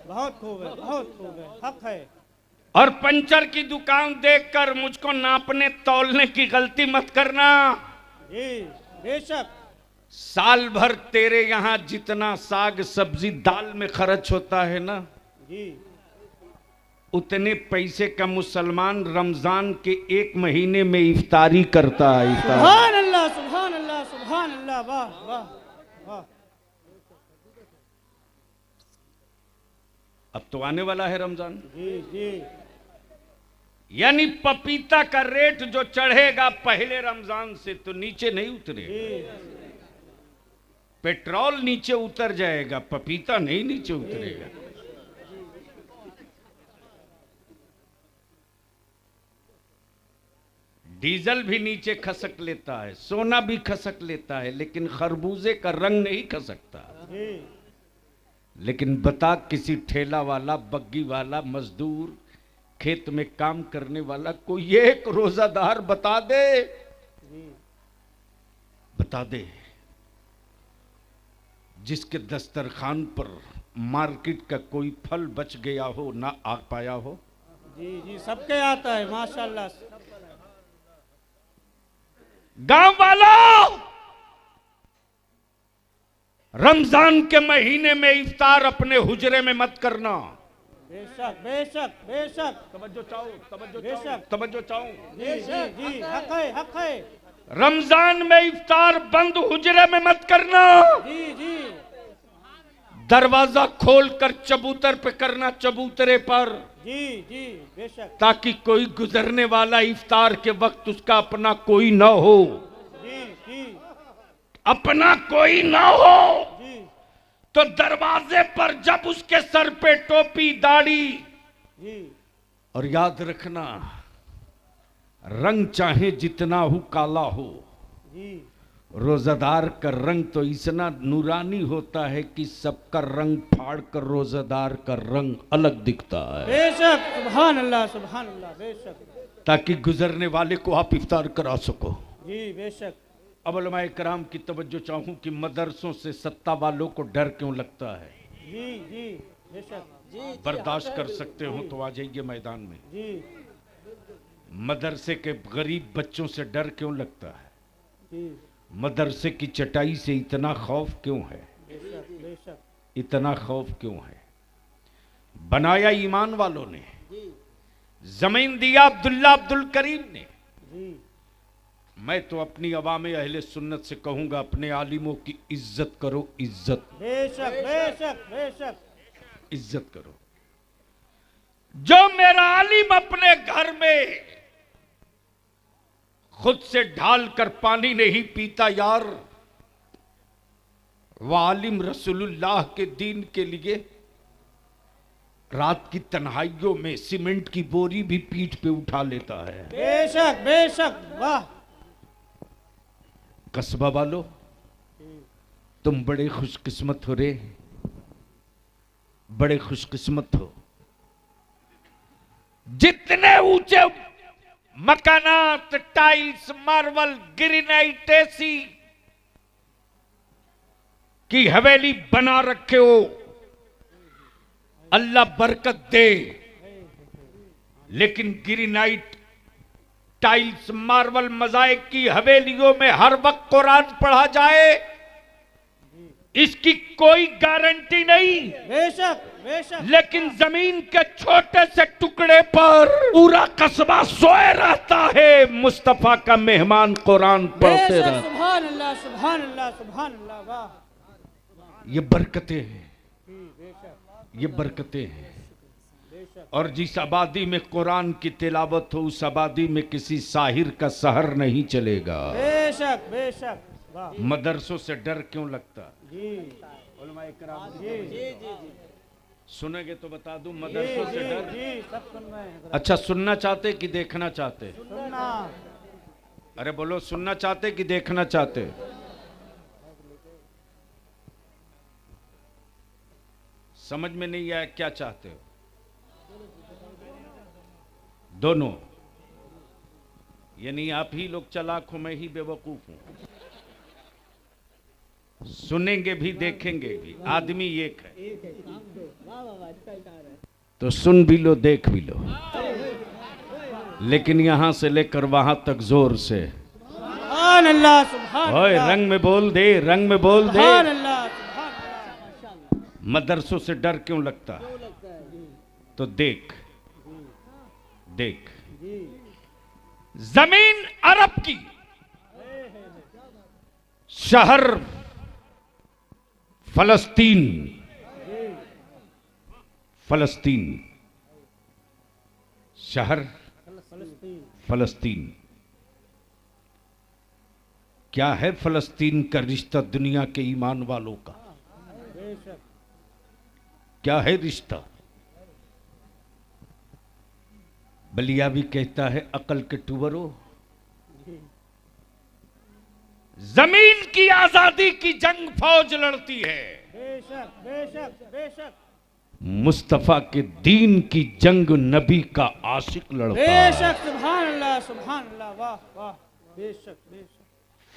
बहुत खूब है बहुत खूब है। हक है। और पंचर की दुकान देखकर मुझको नापने तौलने की गलती मत करना। जी बेशक। साल भर तेरे यहां जितना साग सब्जी दाल में खर्च होता है ना, जी, उतने पैसे का मुसलमान रमजान के 1 महीने में इफ्तारी करता है। इफ्तारी। सुभान अल्लाह, सुभान अल्लाह, सुभान अल्लाह, वाह वाह वाह। अब तो आने वाला है रमजान। जी जी। यानी पपीता का रेट जो चढ़ेगा पहले रमजान से तो नीचे नहीं उतरेगा। पेट्रोल नीचे उतर जाएगा, पपीता नहीं नीचे उतरेगा। डीजल भी नीचे खसक लेता है, सोना भी खसक लेता है, लेकिन खरबूजे का रंग नहीं खसकता। लेकिन बता किसी ठेला वाला, बग्गी वाला, मजदूर, खेत में काम करने वाला कोई एक रोजादार बता दे, बता दे जिसके दस्तरखान पर मार्केट का कोई फल बच गया हो, ना आ पाया हो। जी जी, सबके आता है माशाल्लाह। गांव वालों, रमजान के महीने में इफ्तार अपने हुजरे में मत करना। बेशक बेशक बेशक। तवज्जो चाहो, तवज्जो बेशक। चाहो, तवज्जो चाहो। जी जी जी, हक है, हक है। रमजान में इफ्तार बंद हुजरे में मत करना। जी जी। दरवाजा खोलकर चबूतर पे करना, चबूतरे पर। जी जी, बेशक। ताकि कोई गुजरने वाला इफ्तार के वक्त उसका अपना कोई ना हो। जी जी। अपना कोई ना हो जी तो दरवाजे पर जब उसके सर पे टोपी, दाढ़ी, जी। और याद रखना रंग चाहे जितना हो काला हो, जी। रोजादार का रंग तो इतना नूरानी होता है कि सबका रंग फाड़ कर रोजादार का रंग अलग दिखता है। बेशक, सुभान अल्लाह, सुभान अल्लाह, बेशक। ताकि गुजरने वाले को आप इफ्तार करा सको। जी बेशक। अब उलमाए कराम की तवज्जो चाहूं कि मदरसों से सत्ता वालों को डर क्यों लगता है। जी जी, बेशक। जी, बर्दाश्त कर सकते हो तो आ जाइए मैदान में। जी मदरसे के गरीब बच्चों से डर क्यों लगता है, जी, मदरसे की चटाई से इतना खौफ क्यों है, बेशक बेशक। इतना खौफ क्यों है। बनाया ईमान वालों ने, जमीन दिया अब्दुल्ला अब्दुल करीम ने। जी मैं तो अपनी अवाम अहले सुन्नत से कहूंगा, अपने आलिमों की इज्जत करो, इज्जत, बेशक बेशक बेशक। इज्जत करो। जो मेरा आलिम अपने घर में खुद से ढाल कर पानी नहीं पीता यार, वह आलिम रसूलुल्लाह के दीन के लिए रात की तन्हाइयों में सीमेंट की बोरी भी पीठ पे उठा लेता है। बेशक बेशक, वाह। कस्बा वालों, तुम बड़े खुशकिस्मत हो रे, बड़े खुशकिस्मत हो। जितने ऊंचे मकानात, टाइल्स, मार्बल, ग्रेनाइट, एसी की हवेली बना रखे हो, अल्लाह बरकत दे। लेकिन ग्रेनाइट, टाइल्स, मार्बल, मोज़ाइक की हवेलियों में हर वक्त कुरान पढ़ा जाए, इसकी कोई गारंटी नहीं। बेशक बेशक। लेकिन जमीन के छोटे से टुकड़े पर पूरा कस्बा सोए रहता है, मुस्तफा का मेहमान कुरान पढ़ते बेशक, रहते। सुभान अल्लाह, सुभान अल्लाह, सुभान अल्लाह, वाह। ये बरकतें हैं, ये बरकतें हैं। और जिस आबादी में कुरान की तिलावत हो, उस आबादी में किसी साहिर का सहर नहीं चलेगा। बेशक बेशक, वाह। मदरसों से डर क्यों लगता? जी उलमाए किराम, जी जी जी, सुनेंगे तो बता दूं, मदरसों से डर। जी, सब सुन रहे हैं। अच्छा, सुनना चाहते कि देखना चाहते? सुनना। अरे बोलो, सुनना चाहते कि देखना चाहते? समझ में नहीं आया, क्या चाहते हो? दोनों। यानी आप ही लोग चालाक हो, मैं ही बेवकूफ हूं। सुनेंगे भी देखेंगे भी, आदमी एक है। तो सुन भी लो, देख भी लो, लेकिन यहां से लेकर वहां तक जोर से सुभान अल्लाह, सुभान ओए, अल्लाह, रंग में बोल दे, रंग में बोल दे। सुभान अल्लाह, सुभान अल्लाह। मदरसों से डर क्यों लगता है? तो देख, देख, जमीन अरब की, शहर फलस्तीन, फलस्तीन, शहर फलस्तीन। क्या है फलस्तीन का रिश्ता दुनिया के ईमान वालों का? क्या है रिश्ता? बलिया भी कहता है अकल के टुवरो, जमीन की आजादी की जंग फौज लड़ती है, बेशक बेशक बेशक। मुस्तफा के दीन की जंग नबी का आशिक लड़ता है। बेशक, सुभान अल्लाह सुभान अल्लाह, वाह वाह, बेशक बेशक।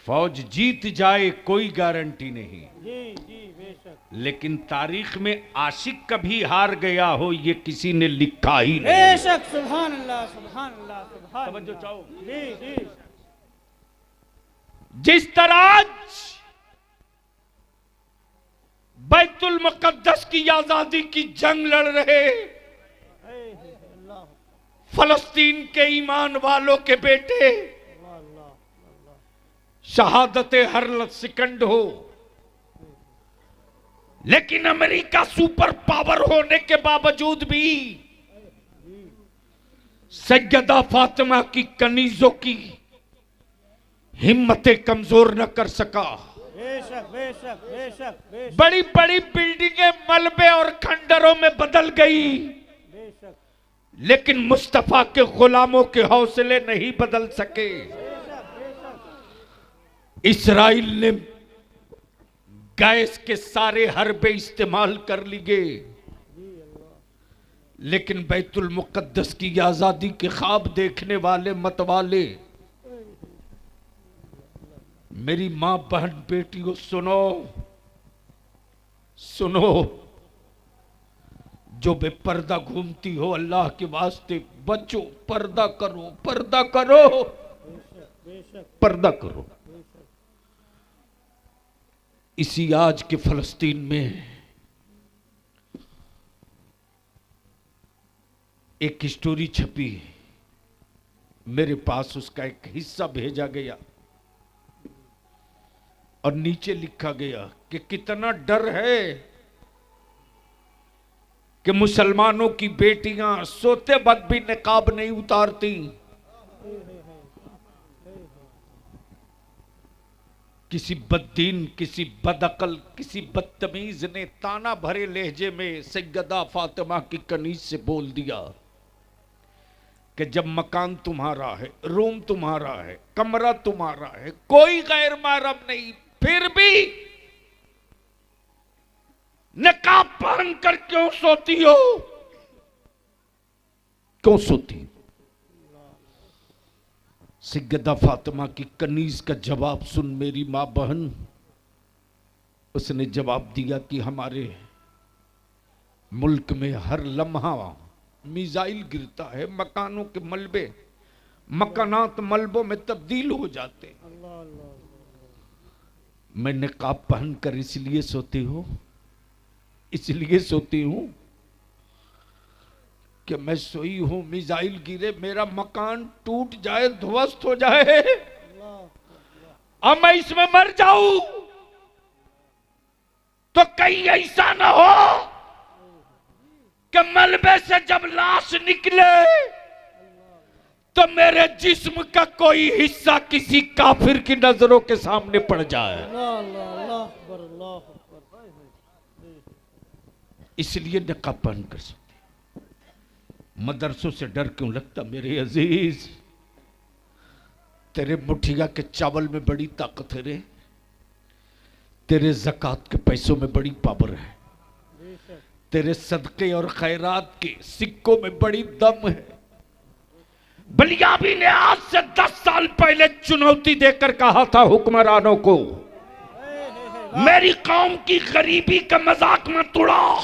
फौज जीत जाए कोई गारंटी नहीं, जी जी बेशक। लेकिन तारीख में आशिक कभी हार गया हो ये किसी ने लिखा ही नहीं। बेशक, सुभान अल्लाह सुभान अल्लाह सुभान तवज्जो अल्लाह। चाहो। जी जी। जिस तरह आज बैतुल मुकद्दस की आजादी की जंग लड़ रहे अल्लाह फलस्तीन के ईमान वालों के बेटे, अल्लाह अल्लाह। शहादत हर सेकंड हो, लेकिन अमेरिका सुपर पावर होने के बावजूद भी सैयदा फातिमा की कनीजों की हिम्मतें कमजोर न कर सका। बेशक बेशक बेशक बेशक बड़ी बड़ी बिल्डिंगें मलबे और खंडरों में बदल गई, बेशक लेकिन मुस्तफा के गुलामों के हौसले नहीं बदल सके। इस्राइल ने गैस के सारे हरबे इस्तेमाल कर लिए, लेकिन बैतुल मुकद्दस की आजादी के ख्वाब देखने वाले मतवाले, मेरी मां बहन बेटियों सुनो सुनो, जो बेपर्दा घूमती हो अल्लाह के वास्ते बचो, पर्दा करो, पर्दा करो, पर्दा करो। इसी आज के फलस्तीन में एक स्टोरी छपी, मेरे पास उसका एक हिस्सा भेजा गया और नीचे लिखा गया कि कितना डर है कि मुसलमानों की बेटियां सोते वक्त भी निकाब नहीं उतारती। किसी बददीन, किसी बदअकल, किसी बदतमीज ने ताना भरे लहजे में सैयदा फातिमा की कनीज से बोल दिया कि जब मकान तुम्हारा है, रूम तुम्हारा है, कमरा तुम्हारा है, कोई गैर महरम नहीं, फिर भी नकाब पहन कर क्यों सोती हो? क्यों सोती? सैयदा फातिमा की कनीज का जवाब सुन मेरी मां बहन, उसने जवाब दिया कि हमारे मुल्क में हर लम्हा मिसाइल गिरता है, मकानों के मलबे, मकानात मलबों में तब्दील हो जाते। मैं निकाब पहन कर इसलिए सोती हूं, इसलिए सोती हूं कि मैं सोई हूं, मिसाइल गिरे, मेरा मकान टूट जाए, ध्वस्त हो जाए, अब मैं इसमें मर जाऊं तो कहीं ऐसा ना हो कि मलबे से जब लाश निकले तो मेरे जिस्म का कोई हिस्सा किसी काफिर की नजरों के सामने पड़ जाए। इसलिए निकाब पहन कर सोते। मदरसों से डर क्यों लगता मेरे अजीज? तेरे मुठिया के चावल में बड़ी ताकत है रे, तेरे ज़कात के पैसों में बड़ी पावर है, तेरे सदके और खैरात के सिक्कों में बड़ी दम है। बलियाबी ने आज से 10 साल पहले चुनौती देकर कहा था हुक्मरानों को, मेरी कौम की गरीबी का मजाक मत उड़ाओ।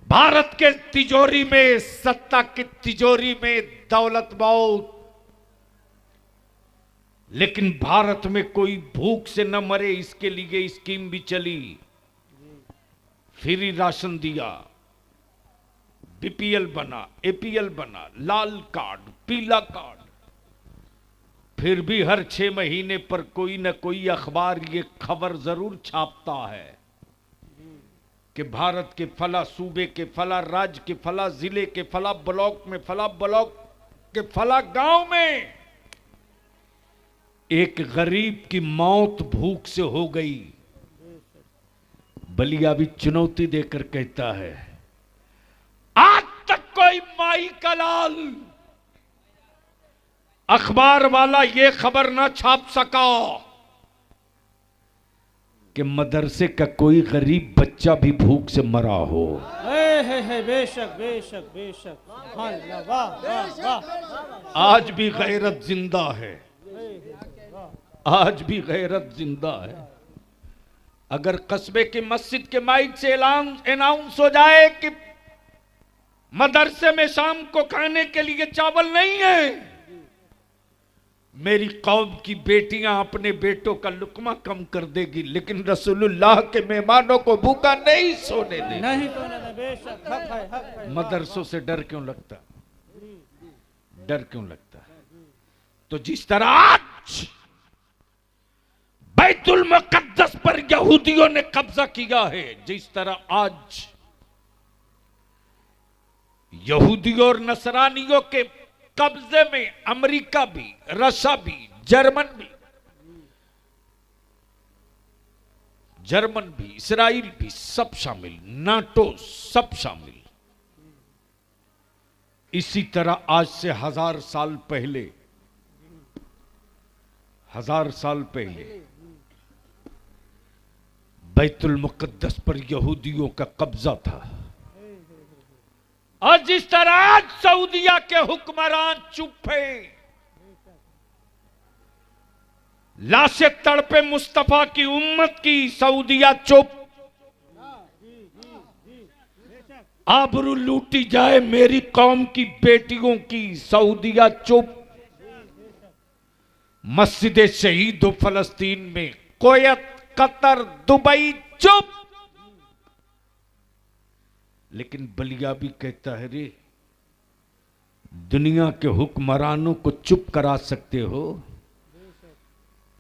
भारत के तिजोरी में, सत्ता की तिजोरी में दौलत बहुत, लेकिन भारत में कोई भूख से न मरे इसके लिए स्कीम भी चली, फ्री राशन दिया, बीपीएल बना, एपीएल बना, लाल कार्ड, पीला कार्ड, फिर भी हर 6 महीने पर कोई न कोई अखबार ये खबर जरूर छापता है कि भारत के फला सूबे के फला राज्य के फला जिले के फला ब्लॉक में, फला ब्लॉक के फला गांव में एक गरीब की मौत भूख से हो गई। बलिया भी चुनौती देकर कहता है, आज तक कोई माई का लाल अखबार वाला ये खबर ना छाप सका कि मदरसे का कोई गरीब बच्चा भी भूख से मरा हो। बेशक बेशक बेशक, वाह वाह वाह। आज भी गैरत जिंदा है, आज भी गैरत जिंदा है। अगर कस्बे की मस्जिद के माइक से अनाउंस हो जाए कि मदरसे में शाम को खाने के लिए चावल नहीं है, मेरी कौम की बेटियां अपने बेटों का लुकमा कम कर देगी, लेकिन रसूलुल्लाह के मेहमानों को भूखा नहीं सोने देगी। नहीं सोने दे, बेशक हक है, हक है। मदरसों से डर क्यों लगता? डर क्यों लगता? तो जिस तरह आज बैतुल मुकद्दस पर यहूदियों ने कब्जा किया है, जिस तरह आज यहूदियों और नसरानियों के कब्जे में अमेरिका भी, रशिया भी, जर्मन भी, इस्राइल भी, सब शामिल, नाटो सब शामिल। इसी तरह आज से 1000 साल पहले बैतुल मुकद्दस पर यहूदियों का कब्जा था। और जिस तरह आज सऊदिया के हुक्मरान चुप है, लाशें तड़पे मुस्तफा की उम्मत की, सऊदिया चुप। आबरू लूटी जाए मेरी कौम की बेटियों की, सऊदिया चुप। मस्जिद शहीद फलस्तीन में, कुवैत, कतर, दुबई चुप। लेकिन बलिया भी कहता है, रे दुनिया के हुक्मरानों को चुप करा सकते हो,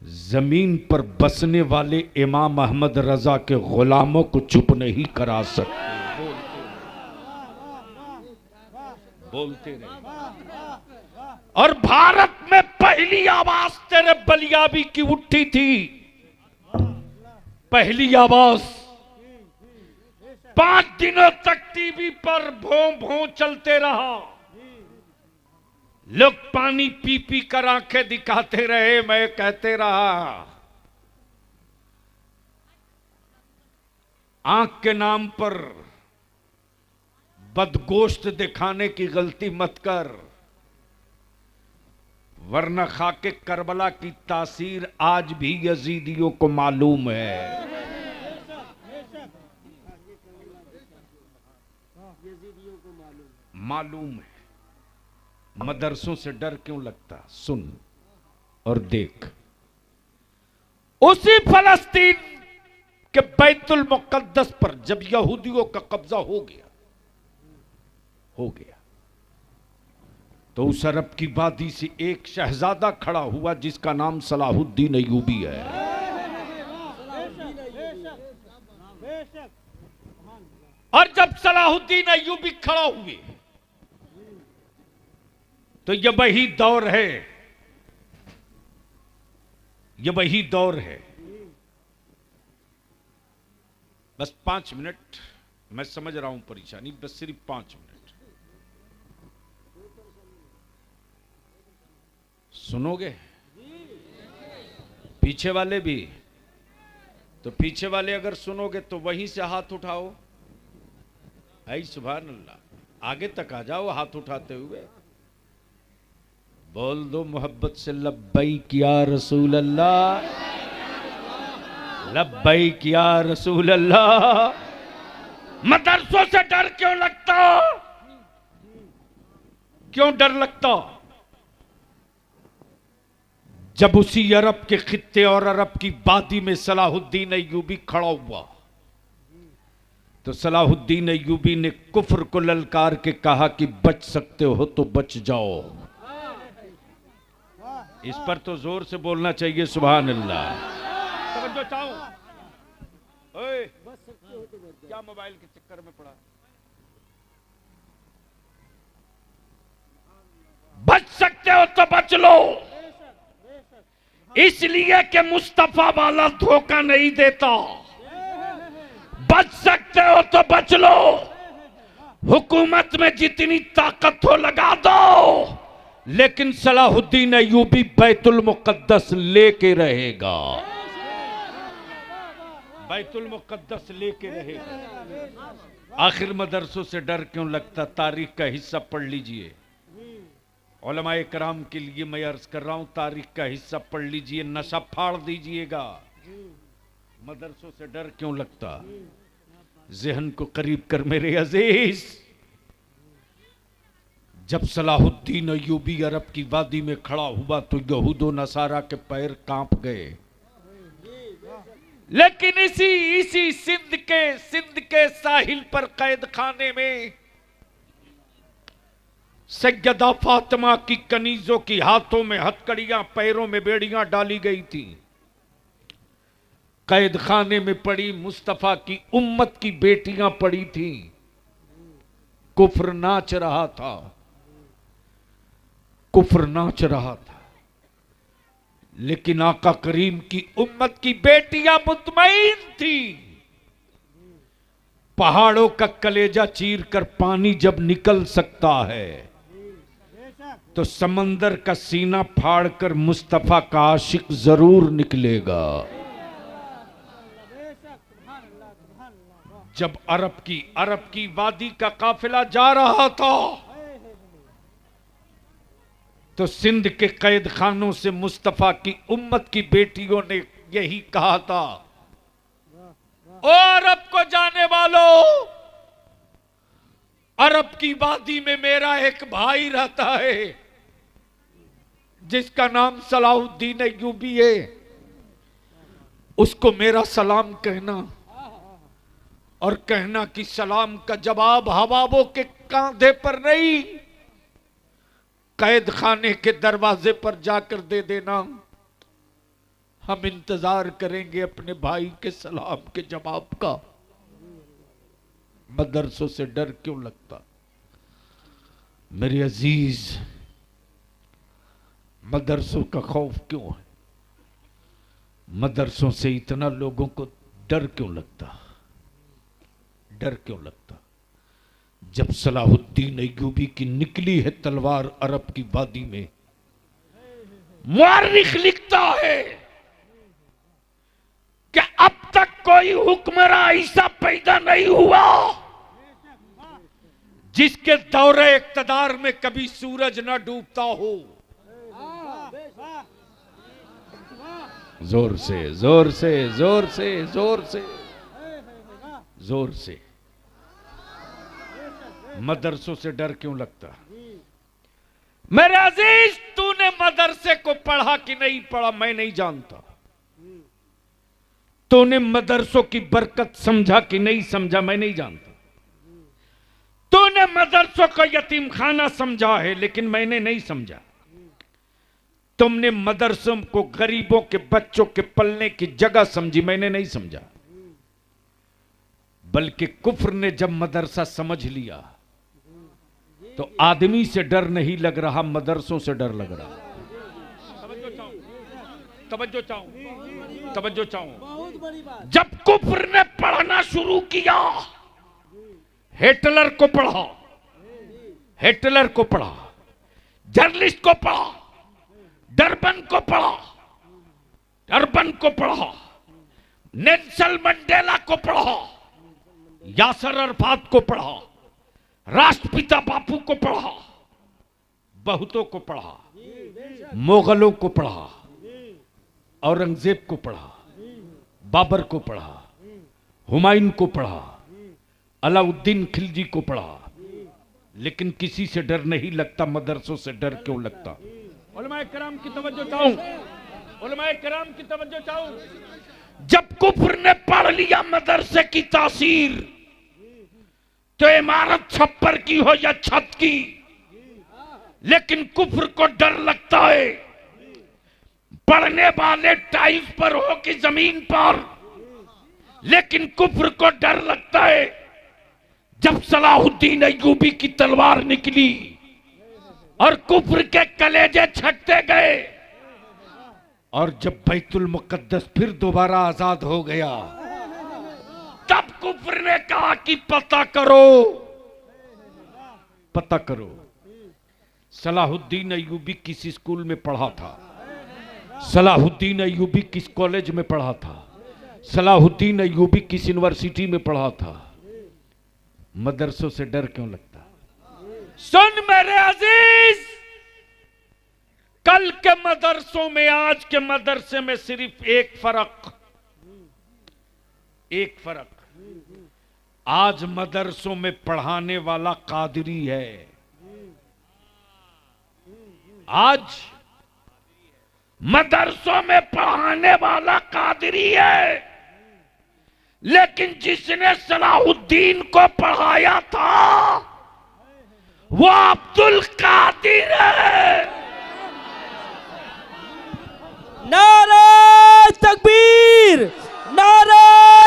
जमीन पर बसने वाले इमाम अहमद रजा के गुलामों को चुप नहीं करा सकते। बोलते रहे। और भारत में पहली आवाज तेरे बलियाबी की उठी थी, पहली आवाज। 5 दिनों तक टीवी पर भों भों चलते रहा, लोग पानी पी पी कर आंखें दिखाते रहे, मैं कहते रहा आंख के नाम पर बदगोश्त दिखाने की गलती मत कर, वरना खाके करबला की तासीर आज भी यजीदियों को मालूम है। मालूम है। मदरसों से डर क्यों लगता? सुन और देख। उसी फलस्तीन के बैतुल मुकद्दस पर जब यहूदियों का कब्जा हो गया तो उस अरब की वादी से एक शहजादा खड़ा हुआ जिसका नाम सलाहुद्दीन अय्यूबी है। और जब सलाहुद्दीन अय्यूबी खड़ा हुए तो यह वही दौर है, यह वही दौर है। बस 5 मिनट, मैं समझ रहा हूं परेशानी, बस सिर्फ 5 मिनट सुनोगे? पीछे वाले भी? तो पीछे वाले अगर सुनोगे तो वहीं से हाथ उठाओ। आई सुभान अल्लाह, आगे तक आ जाओ हाथ उठाते हुए। बोल दो मोहब्बत से लब्बैक या रसूल अल्लाह, लब्बैक या रसूल अल्लाह। मदरसों से डर क्यों लगता? क्यों डर लगता? जब उसी अरब के खित्ते और अरब की वादी में सलाहुद्दीन अय्यूबी खड़ा हुआ तो सलाहुद्दीन अय्यूबी ने कुफ्र को ललकार के कहा कि बच सकते हो तो बच जाओ। इस पर तो जोर से बोलना चाहिए सुभान अल्लाह। समझो चाहूं ओए क्या मोबाइल के चक्कर में पड़ा। बच सकते हो तो बच लो, इसलिए कि मुस्तफा वाला धोखा नहीं देता। बच सकते हो तो बच लो, हुकूमत में जितनी ताकत हो लगा दो, लेकिन सलाहुद्दीन अय्यूबी बैतुल मुक़द्दस लेके रहेगा, बैतुल मुक़द्दस लेके रहेगा। आखिर मदरसों से डर क्यों लगता? तारीख का हिस्सा पढ़ लीजिए। उलमाए कराम के लिए मैं अर्ज कर रहा हूं, तारीख का हिस्सा पढ़ लीजिए, नशा फाड़ दीजिएगा। मदरसों से डर क्यों लगता? ज़हन को करीब कर मेरे अजीज। जब सलाहुद्दीन अय्यूबी अरब की वादी में खड़ा हुआ तो यहूदो नसारा के पैर कांप गए। लेकिन इसी सिंध के साहिल पर कैद खाने में सैयदा फातिमा की कनीजों की हाथों में हथकड़ियां, पैरों में बेड़ियां डाली गई थी। कैद खाने में पड़ी मुस्तफा की उम्मत की बेटियां पड़ी थी। कुफ्र नाच रहा था, कुफ्र नाच रहा था, लेकिन आका करीम की उम्मत की बेटियां मुतमईन थी। पहाड़ों का कलेजा चीर कर पानी जब निकल सकता है तो समंदर का सीना फाड़कर मुस्तफा का आशिक जरूर निकलेगा। जब अरब की वादी का काफिला जा रहा था तो सिंध के कैद खानों से मुस्तफा की उम्मत की बेटियों ने यही कहा था, ओ अरब को जाने वालों, अरब की वादी में मेरा एक भाई रहता है जिसका नाम सलाहुद्दीन अय्यूबी है, उसको मेरा सलाम कहना और कहना कि सलाम का जवाब हवाबों के कांधे पर नहीं, कैद खाने के दरवाजे पर जाकर दे देना। हम इंतजार करेंगे अपने भाई के सलाम के जवाब का। मदरसों से डर क्यों लगता? मेरे अजीज, मदरसों का खौफ क्यों है? मदरसों से इतना लोगों को डर क्यों लगता? डर क्यों लगता? जब सलाहुद्दीन अय्यूबी की निकली है तलवार अरब की वादी में, मुअर्रिख लिखता है कि अब तक कोई हुक्मरान ऐसा पैदा नहीं हुआ जिसके दौरे इक्तदार में कभी सूरज न डूबता हो। जोर से जोर से जोर से जोर से जोर से। मदरसों से डर क्यों लगता? मेरे अजीज, तूने मदरसे को पढ़ा कि नहीं पढ़ा मैं नहीं जानता। तूने मदरसों की बरकत समझा कि नहीं समझा मैं नहीं जानता। तूने मदरसों को यतीम खाना समझा है लेकिन मैंने नहीं समझा। तुमने मदरसों को गरीबों के बच्चों के पलने की जगह समझी, मैंने नहीं समझा। बल्कि कुफ्र ने जब मदरसा समझ लिया तो आदमी से डर नहीं लग रहा, मदरसों से डर लग रहा। तवज्जो चाहूं। जब कुफ्र ने पढ़ना शुरू किया, हिटलर को पढ़ा, हिटलर को पढ़ा, जर्नलिस्ट को पढ़ा, डरबन को पढ़ा, डरबन को पढ़ा, नेल्सन मंडेला को पढ़ा, यासर अरफात को पढ़ा, राष्ट्रपिता बापू को पढ़ा, बहुतों को पढ़ा, मुगलों को पढ़ा, औरंगजेब को पढ़ा, बाबर को पढ़ा, हुमायूं को पढ़ा, अलाउद्दीन खिलजी को पढ़ा, लेकिन किसी से डर नहीं लगता। मदरसों से डर क्यों लगता? उलमाए किराम की तवज्जो चाहूं, उलमाए किराम की तवज्जो चाहूं। जब कुफ्र ने पढ़ लिया मदरसे की तासीर, तो इमारत छप्पर की हो या छत की, लेकिन कुफ्र को डर लगता है। पढ़ने वाले टाइल्स पर हो कि जमीन पर, लेकिन कुफ्र को डर लगता है। जब सलाहुद्दीन अय्यूबी की तलवार निकली और कुफ्र के कलेजे छटते गए, और जब बैतुल मुकद्दस फिर दोबारा आजाद हो गया, तब कुफ्र ने कहा कि पता करो, पता करो। सलाहुद्दीन अय्यूबी किस स्कूल में पढ़ा था, सलाहुद्दीन अय्यूबी किस कॉलेज में पढ़ा था, सलाहुद्दीन अय्यूबी किस यूनिवर्सिटी में पढ़ा था। मदरसों से डर क्यों लगता? सुन मेरे अजीज, कल के मदरसों में आज के मदरसे में सिर्फ एक फर्क, एक फर्क। आज मदरसों में पढ़ाने वाला कादरी है। आज मदरसों में पढ़ाने वाला कादरी है, लेकिन जिसने सलाहुद्दीन को पढ़ाया था वो अब्दुल कादिर है। नारे तकबीर, नारे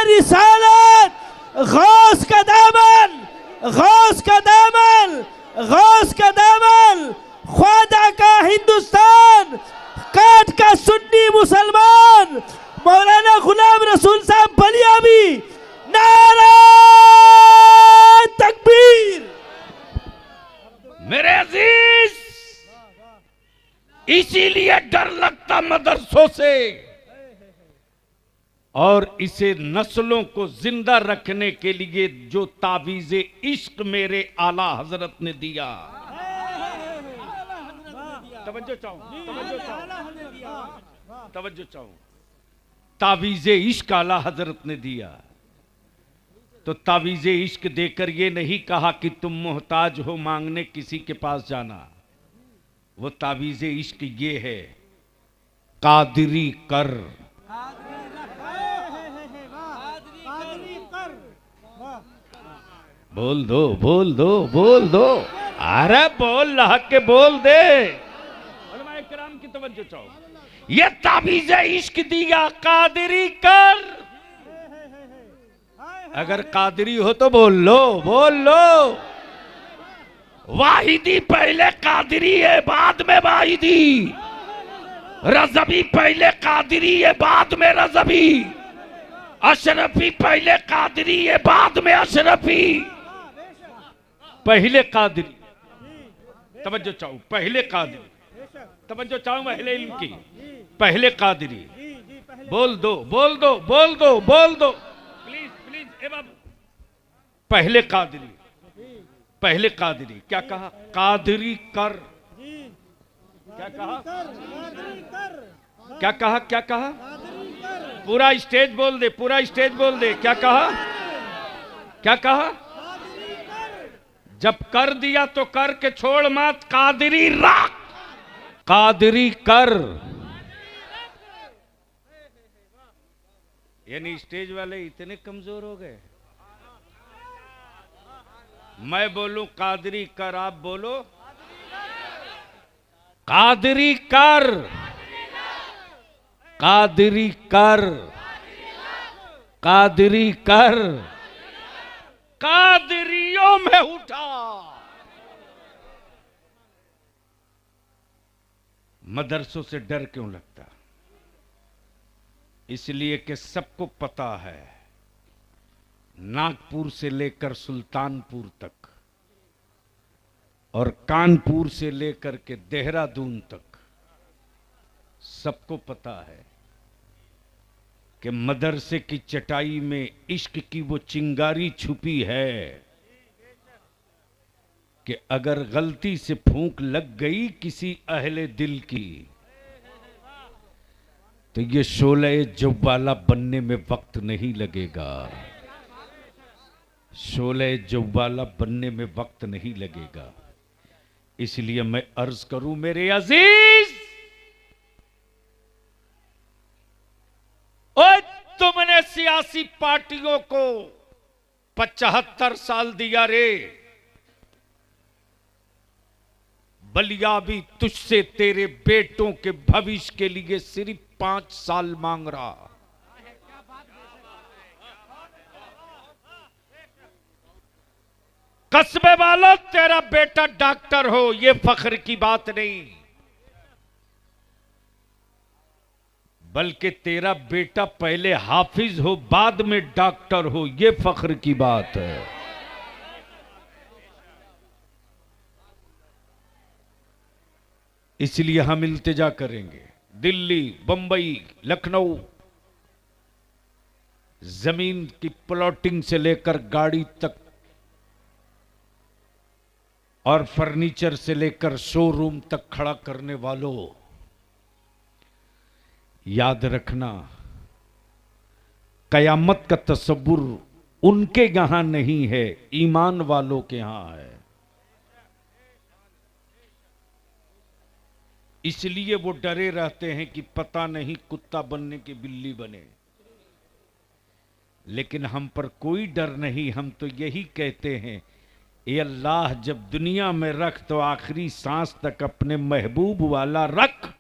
रिसालत, गौस का दामन, गौस का दामन, गौस का दामन, ख्वाजा का हिंदुस्तान, काट का सुन्नी मुसलमान, मौलाना गुलाम रसूल साहब बलियाबी। नारे तकबीर। मेरे अजीज, इसीलिए डर लगता मदरसों से, और इसे नस्लों को जिंदा रखने के लिए जो तावीज़े इश्क मेरे आला हजरत ने दिया। तवज्जो चाहूं, तवज्जो चाहूं। तावीज़े इश्क आला हजरत ने दिया, तो तावीज़े इश्क देकर ये नहीं कहा कि तुम मोहताज हो, मांगने किसी के पास जाना। वो तावीज़े इश्क ये है, कादरी कर। बोल दो, बोल दो, बोल दो, अरे बोल, लहक के बोल दे। उलमाए किराम की तवज्जो चाहो। ये तावीज़े इश्क दिया, कादरी कर। अगर कादरी हो तो बोल लो, बोल लो। वाहिदी पहले कादरी है, बाद में वाहिदी। रज़बी पहले कादरी है, बाद में रज़बी। अशरफी पहले कादरी है, बाद में अशरफी। पहले कादरी, तवज्जो चाहो, पहले कादरी, तवज्जो चाहो अहले इल्म की, पहले कादरी। बोल दो, बोल दो, बोल दो, बोल दो, प्लीज प्लीज। ए बाबू, पहले कादरी, पहले कादरी। क्या कहा? कादरी कर। क्या कहा? क्या कहा? क्या कहा? पूरा स्टेज बोल दे, पूरा स्टेज बोल दे। क्या कहा? क्या कहा? जब कर दिया तो कर के छोड़ मत, कादरी रख, कादरी कर। यानी स्टेज वाले इतने कमजोर हो गए। मैं बोलूं कादरी कर, आप बोलो कादरी कर, कादरी कर, कादरी कर। कादरियों में उठा। मदरसों से डर क्यों लगता? इसलिए कि सबको पता है, नागपुर से लेकर सुल्तानपुर तक और कानपुर से लेकर के देहरादून तक सबको पता है कि मदरसे की चटाई में इश्क की वो चिंगारी छुपी है कि अगर गलती से फूंक लग गई किसी अहले दिल की, तो ये शोले जव्वाला बनने में वक्त नहीं लगेगा। शोले जव्वाला बनने में वक्त नहीं लगेगा। इसलिए मैं अर्ज करूं मेरे अजीज, और तुमने सियासी पार्टियों को 75 साल दिया रे, बलिया भी तुझसे तेरे बेटों के भविष्य के लिए सिर्फ 5 साल मांग रहा। कस्बे वालों, तेरा बेटा डॉक्टर हो, यह फख्र की बात नहीं, बल्कि तेरा बेटा पहले हाफिज हो बाद में डॉक्टर हो, यह फख्र की बात है। इसलिए हम इल्तिजा करेंगे, दिल्ली, बंबई, लखनऊ, जमीन की प्लॉटिंग से लेकर गाड़ी तक और फर्नीचर से लेकर शोरूम तक खड़ा करने वालों, याद रखना, कयामत का तसव्वुर उनके यहां नहीं है, ईमान वालों के यहां है। इसलिए वो डरे रहते हैं कि पता नहीं कुत्ता बनने की बिल्ली बने, लेकिन हम पर कोई डर नहीं। हम तो यही कहते हैं, ए अल्लाह, जब दुनिया में रख तो आखिरी सांस तक अपने महबूब वाला रख,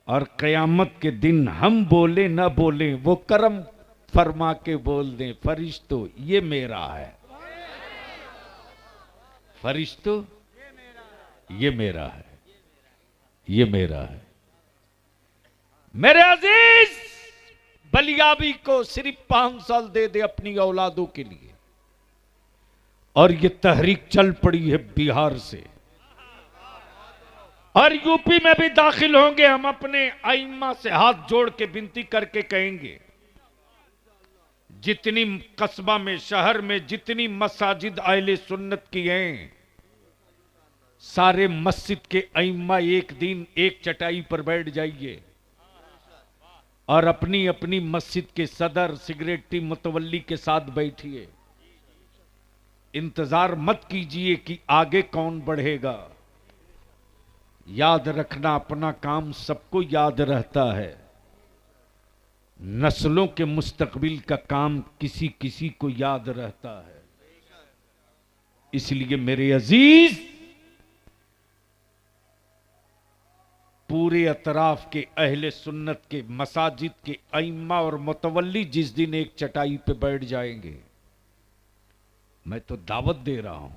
और कयामत के दिन हम बोले न बोले वो करम फरमा के बोल दें, फरिश्तों ये मेरा है, फरिश्तों ये मेरा है, ये मेरा है। मेरे अजीज, बलियाबी को सिर्फ 5 साल दे दे अपनी औलादों के लिए, और ये तहरीक चल पड़ी है बिहार से, और यूपी में भी दाखिल होंगे। हम अपने आइम्मा से हाथ जोड़ के विनती करके कहेंगे, जितनी कस्बा में, शहर में जितनी मसाजिद अहले सुन्नत की हैं, सारे मस्जिद के आइम्मा एक दिन एक चटाई पर बैठ जाइए और अपनी अपनी मस्जिद के सदर, सिगरेटी, मुतवल्ली के साथ बैठिए। इंतजार मत कीजिए कि आगे कौन बढ़ेगा। याद रखना, अपना काम सबको याद रहता है, नस्लों के मुस्तकबिल का काम किसी किसी को याद रहता है। इसलिए मेरे अजीज, पूरे अतराफ के अहले सुन्नत के मसाजिद के आइम्मा और मुतवल्ली जिस दिन एक चटाई पे बैठ जाएंगे, मैं तो दावत दे रहा हूं,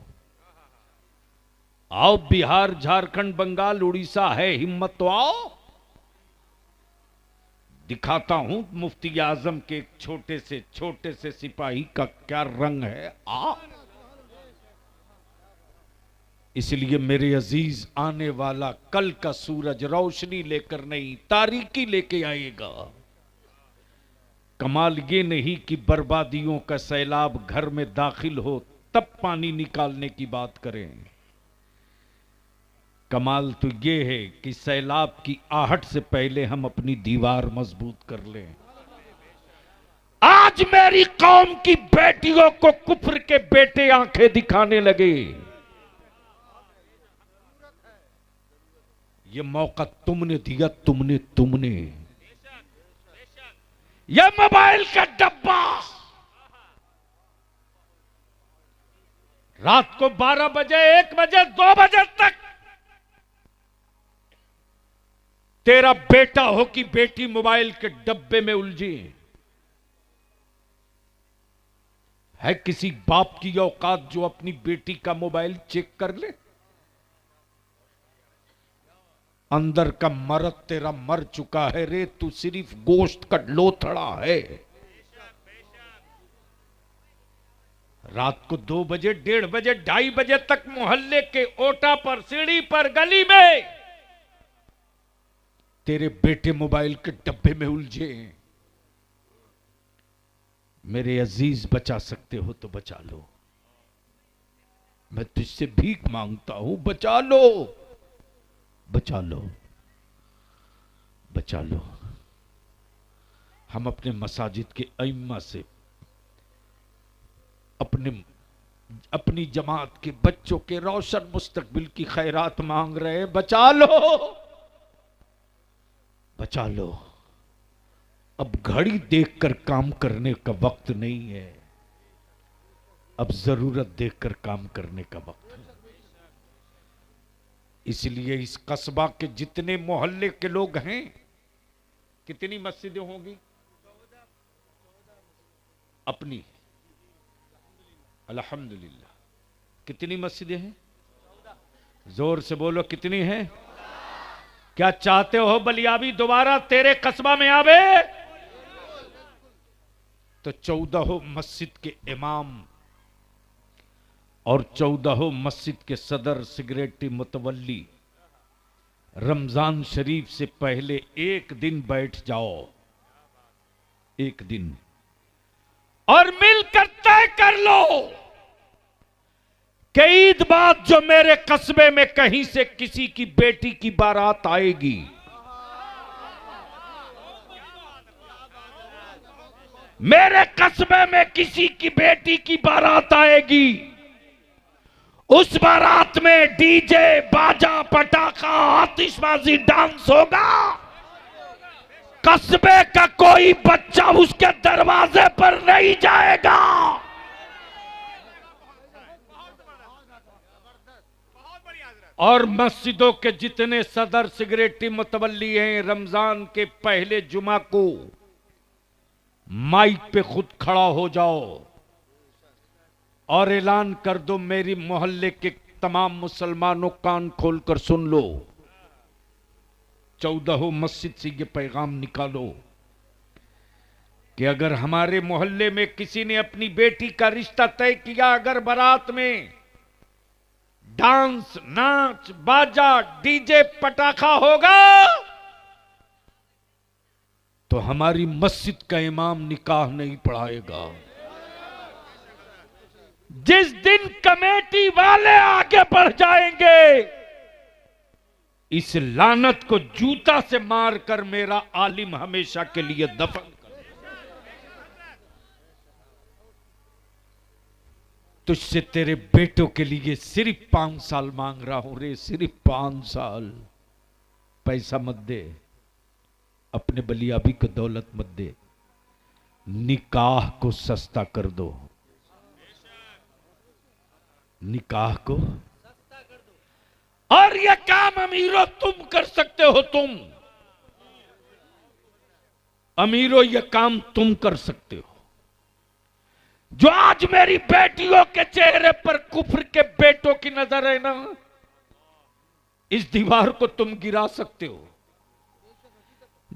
आओ बिहार, झारखंड, बंगाल, उड़ीसा है, हिम्मत तो आओ। दिखाता हूं मुफ्ती आजम के एक छोटे से सिपाही का क्या रंग है, आ। इसलिए मेरे अजीज, आने वाला कल का सूरज रोशनी लेकर नहीं, तारीकी लेके आएगा। कमाल ये नहीं कि बर्बादियों का सैलाब घर में दाखिल हो तब पानी निकालने की बात करें। कमाल तो ये है कि सैलाब की आहट से पहले हम अपनी दीवार मजबूत कर लें। आज मेरी कौम की बेटियों को कुफ्र के बेटे आंखें दिखाने लगे, ये मौका तुमने दिया, तुमने ये मोबाइल का डब्बा रात को 12 बजे, 1 बजे, 2 बजे तक तेरा बेटा हो कि बेटी मोबाइल के डब्बे में उलझी है। किसी बाप की औकात जो अपनी बेटी का मोबाइल चेक कर ले? अंदर का मर्द तेरा मर चुका है रे, तू सिर्फ गोश्त का लोथड़ा है। रात को 2 बजे, 1:30 बजे, 2:30 बजे तक मोहल्ले के ओटा पर, सीढ़ी पर, गली में तेरे बेटे मोबाइल के डब्बे में उलझे। मेरे अजीज, बचा सकते हो तो बचा लो, मैं तुझसे भीख मांगता हूं, बचा लो, बचा लो, बचा लो। हम अपने मसाजिद के अइम्मा से अपनी जमात के बच्चों के रोशन मुस्तकबिल की खैरात मांग रहे हैं, बचा लो, बचा लो। अब घड़ी देखकर काम करने का वक्त नहीं है। अब जरूरत देखकर काम करने का वक्त है। इसलिए इस कस्बा के जितने मोहल्ले के लोग हैं, कितनी मस्जिदें होंगी अपनी? अल्हम्दुलिल्लाह। कितनी मस्जिदें हैं? जोर से बोलो, कितनी हैं? क्या चाहते हो बलियाबी दोबारा तेरे कस्बा में आवे? तो 14 मस्जिद के इमाम और 14 मस्जिद के सदर सिगरेटी मुतवल्ली रमजान शरीफ से पहले एक दिन बैठ जाओ, एक दिन, और मिलकर तय कर लो कि ईद बाद जो मेरे कस्बे में कहीं से किसी की बेटी की बारात आएगी, मेरे कस्बे में किसी की बेटी की बारात आएगी, उस बारात में डीजे, बाजा, पटाखा, आतिशबाजी, डांस होगा। कस्बे का कोई बच्चा उसके दरवाजे पर नहीं जाएगा। और मस्जिदों के जितने सदर सिगरेटी मुतवल्ली हैं, रमजान के पहले जुमा को माइक पे खुद खड़ा हो जाओ और ऐलान कर दो, मेरी मोहल्ले के तमाम मुसलमानों कान खोलकर सुन लो, 14 मस्जिद से ये पैगाम निकालो कि अगर हमारे मोहल्ले में किसी ने अपनी बेटी का रिश्ता तय किया, अगर बारात में डांस, नाच, बाजा, डीजे, पटाखा होगा, तो हमारी मस्जिद का इमाम निकाह नहीं पढ़ाएगा। जिस दिन कमेटी वाले आगे बढ़ जाएंगे, इस लानत को जूता से मारकर मेरा आलिम हमेशा के लिए दफन कर। तुझसे तेरे बेटों के लिए सिर्फ 5 साल मांग रहा हूं रे, सिर्फ 5 साल। पैसा मत दे, अपने बलियाबी को दौलत मत दे, निकाह को सस्ता कर दो, निकाह को। और यह काम अमीरों तुम कर सकते हो, तुम अमीरों यह काम तुम कर सकते हो। जो आज मेरी बेटियों के चेहरे पर कुफ्र के बेटों की नजर है ना, इस दीवार को तुम गिरा सकते हो।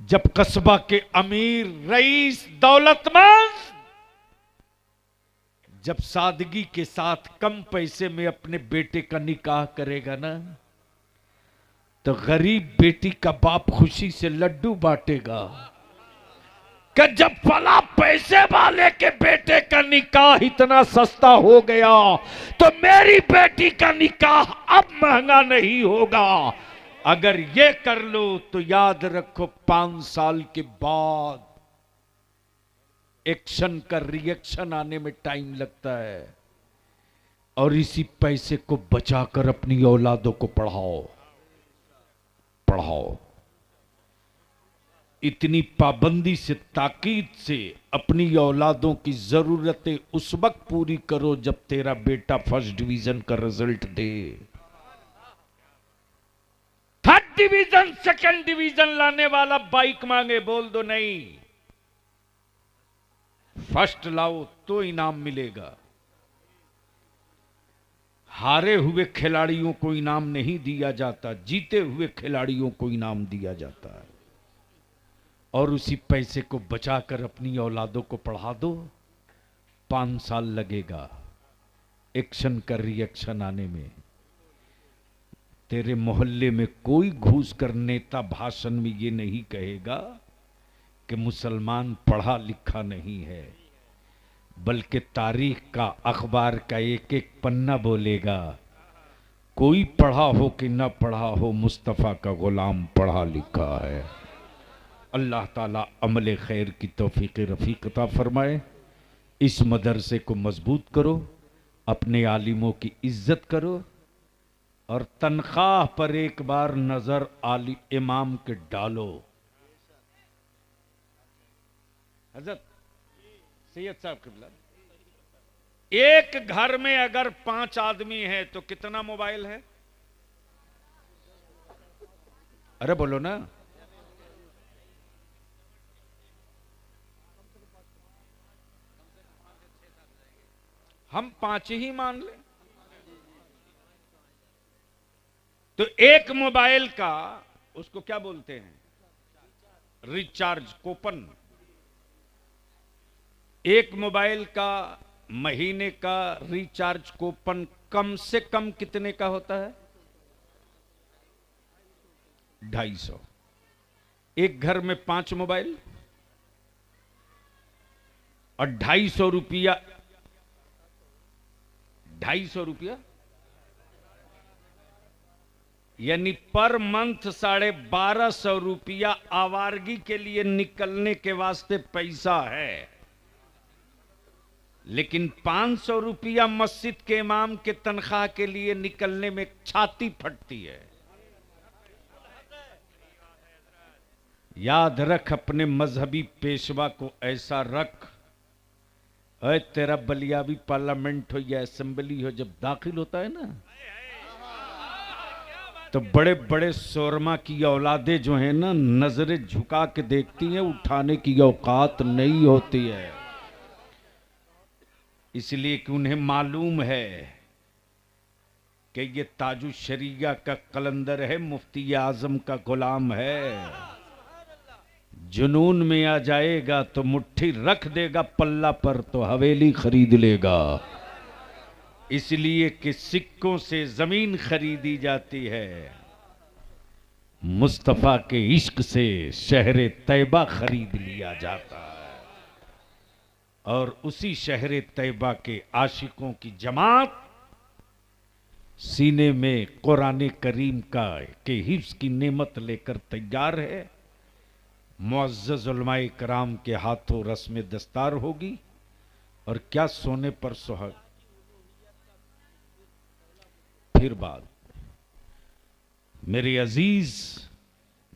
जब कस्बा के अमीर, रईस, दौलतमंद जब सादगी के साथ कम पैसे में अपने बेटे का निकाह करेगा ना, तो गरीब बेटी का बाप खुशी से लड्डू बांटेगा कि जब फला पैसे वाले के बेटे का निकाह इतना सस्ता हो गया, तो मेरी बेटी का निकाह अब महंगा नहीं होगा। अगर ये कर लो तो याद रखो, 5 साल के बाद एक्शन का रिएक्शन आने में टाइम लगता है। और इसी पैसे को बचाकर अपनी औलादों को पढ़ाओ, पढ़ाओ। इतनी पाबंदी से, ताकीद से अपनी औलादों की जरूरतें उस वक्त पूरी करो जब तेरा बेटा फर्स्ट डिवीजन का रिजल्ट दे। 3rd डिवीजन, 2nd डिवीजन लाने वाला बाइक मांगे, बोल दो नहीं, फर्स्ट लाओ तो इनाम मिलेगा। हारे हुए खिलाड़ियों को इनाम नहीं दिया जाता, जीते हुए खिलाड़ियों को इनाम दिया जाता है। और उसी पैसे को बचाकर अपनी औलादों को पढ़ा दो। 5 साल लगेगा एक्शन का रिएक्शन आने में। तेरे मोहल्ले में कोई घुस कर नेता भाषण में ये नहीं कहेगा कि मुसलमान पढ़ा लिखा नहीं है, बल्कि तारीख का, अखबार का एक एक पन्ना बोलेगा, कोई पढ़ा हो कि ना पढ़ा हो, मुस्तफ़ा का गुलाम पढ़ा लिखा है। अल्लाह ताला अमल खैर की तौफीक रफ़ीक अता फरमाए। इस मदरसे को मजबूत करो, अपने आलिमों की इज्जत करो, और तनख्वाह पर एक बार नजर आली इमाम के डालो। हजरत सैयद साहब क़िबला, एक घर में अगर 5 आदमी है तो कितना मोबाइल है? अरे बोलो ना। हम 5 ही मान ले तो एक मोबाइल का उसको क्या बोलते हैं? Recharge coupon. एक मोबाइल का महीने का रिचार्ज कूपन कम से कम कितने का होता है? 250। एक घर में 5 मोबाइल और 250 रुपया, 250 रुपया यानी पर मंथ 1250 रुपया आवारगी के लिए निकलने के वास्ते पैसा है। लेकिन 500 रुपया मस्जिद के इमाम के तनख्वाह के लिए निकलने में छाती फटती है। याद रख, अपने मजहबी पेशवा को ऐसा रख, अरे तेरा बलियाबी पार्लियामेंट हो या असेंबली हो, जब दाखिल होता है ना तो बड़े बड़े शोरमा की औलादे जो है ना नजरें झुका के देखती हैं, उठाने की औकात नहीं होती है। इसलिए कि उन्हें मालूम है कि ये ताजु शरिया का कलंदर है, मुफ्ती आजम का गुलाम है। जुनून में आ जाएगा तो मुट्ठी रख देगा, पल्ला पर तो हवेली खरीद लेगा। इसलिए कि सिक्कों से जमीन खरीदी जाती है, मुस्तफा के इश्क से शहरे तैयबा खरीद लिया जाता है। और उसी शहरे तैयबा के आशिकों की जमात सीने में कुरान करीम का के हिफ्ज़ की नेमत लेकर तैयार है। मुअज़्ज़ज़ उलमाए कराम के हाथों रस्म दस्तार होगी और क्या सोने पर सुहाग। फिर बात, मेरे अजीज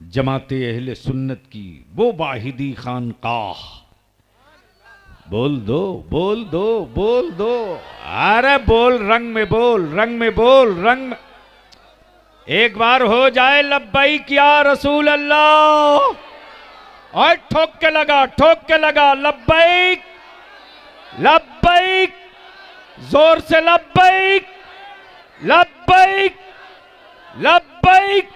जमाते अहले सुन्नत की वो वाहिदी खानकाह, बोल दो बोल दो बोल दो, अरे बोल, रंग में बोल, रंग में बोल, रंग में। एक बार हो जाए लब्बैक या रसूल अल्लाह, और ठोक के लगा, ठोक के लगा, लब्बैक लब्बैक, जोर से लब्बैक लब्बैक लब्बैक,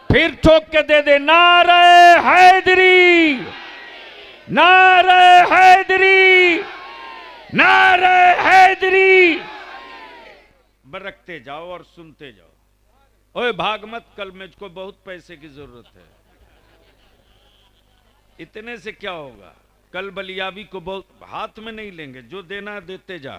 फिर ठोक के दे दे, नारे हैदरी, नारे हैदरी, नारे हैदरी। बरकते जाओ और सुनते जाओ। ओए भाग मत, कल मुझको बहुत पैसे की जरूरत है। इतने से क्या होगा? कल बलियाबी को बहुत हाथ में नहीं लेंगे, जो देना देते जा।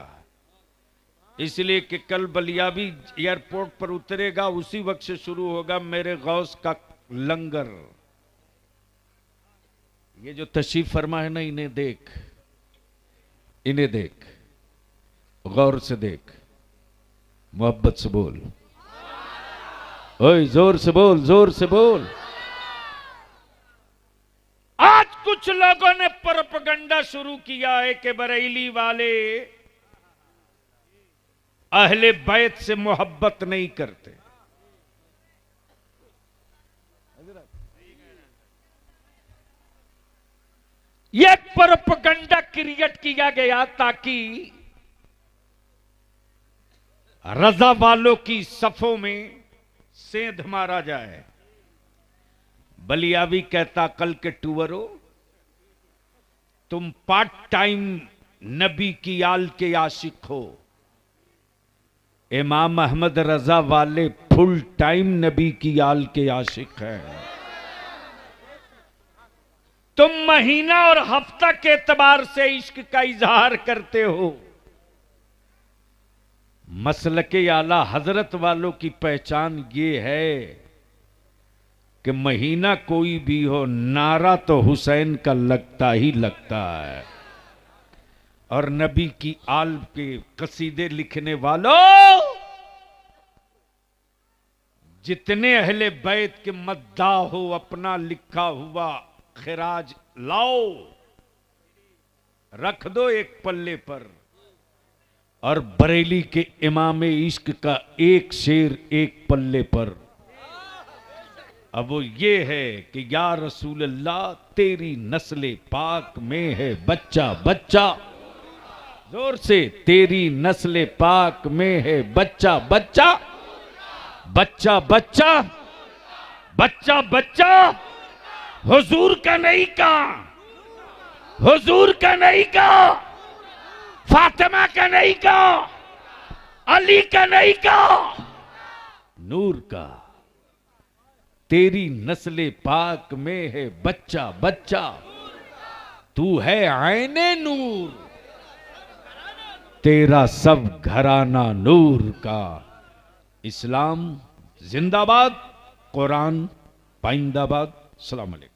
इसलिए कि कल बलियाबी एयरपोर्ट पर उतरेगा, उसी वक्त से शुरू होगा मेरे गौस का लंगर। ये जो तशरीफ फरमा है ना, इन्हें देख, इन्हें देख, गौर से देख, मोहब्बत से बोल, ओए जोर से बोल, जोर से बोल। आज कुछ लोगों ने प्रोपेगेंडा शुरू किया है कि बरेली वाले अहले बैत से मोहब्बत नहीं करते। यह प्रोपेगेंडा क्रिएट किया गया ताकि रजा वालों की सफों में सेंध मारा जाए। बलियावी कहता, कल के टूअरो, तुम पार्ट टाइम नबी की आल के आशिक हो, इमाम अहमद रजा वाले फुल टाइम नबी की आल के आशिक हैं। तुम महीना और हफ्ता के एतबार से इश्क का इजहार करते हो। मसलके आला हजरत वालों की पहचान ये है कि महीना कोई भी हो, नारा तो हुसैन का लगता ही लगता है। और नबी की आल के कसीदे लिखने वालों, जितने अहले बैत के मद्दा हो, अपना लिखा हुआ खिराज लाओ, रख दो एक पल्ले पर, और बरेली के इमाम इश्क का एक शेर एक पल्ले पर। अब वो ये है कि या रसूल अल्लाह तेरी नस्ले पाक में है बच्चा बच्चा, जोर से, तेरी नस्ले पाक में है बच्चा बच्चा, बच्चा बच्चा, बच्चा बच्चा, हुजूर का नहीं का, हुजूर का नहीं का, फातिमा का नहीं का, अली का नहीं का, नूर का। तेरी नस्ले पाक में है बच्चा बच्चा, तू है आईने नूर, तेरा सब घराना नूर का। इस्लाम जिंदाबाद, कुरान पाइंदाबाद। अस्सलाम वालेकुम।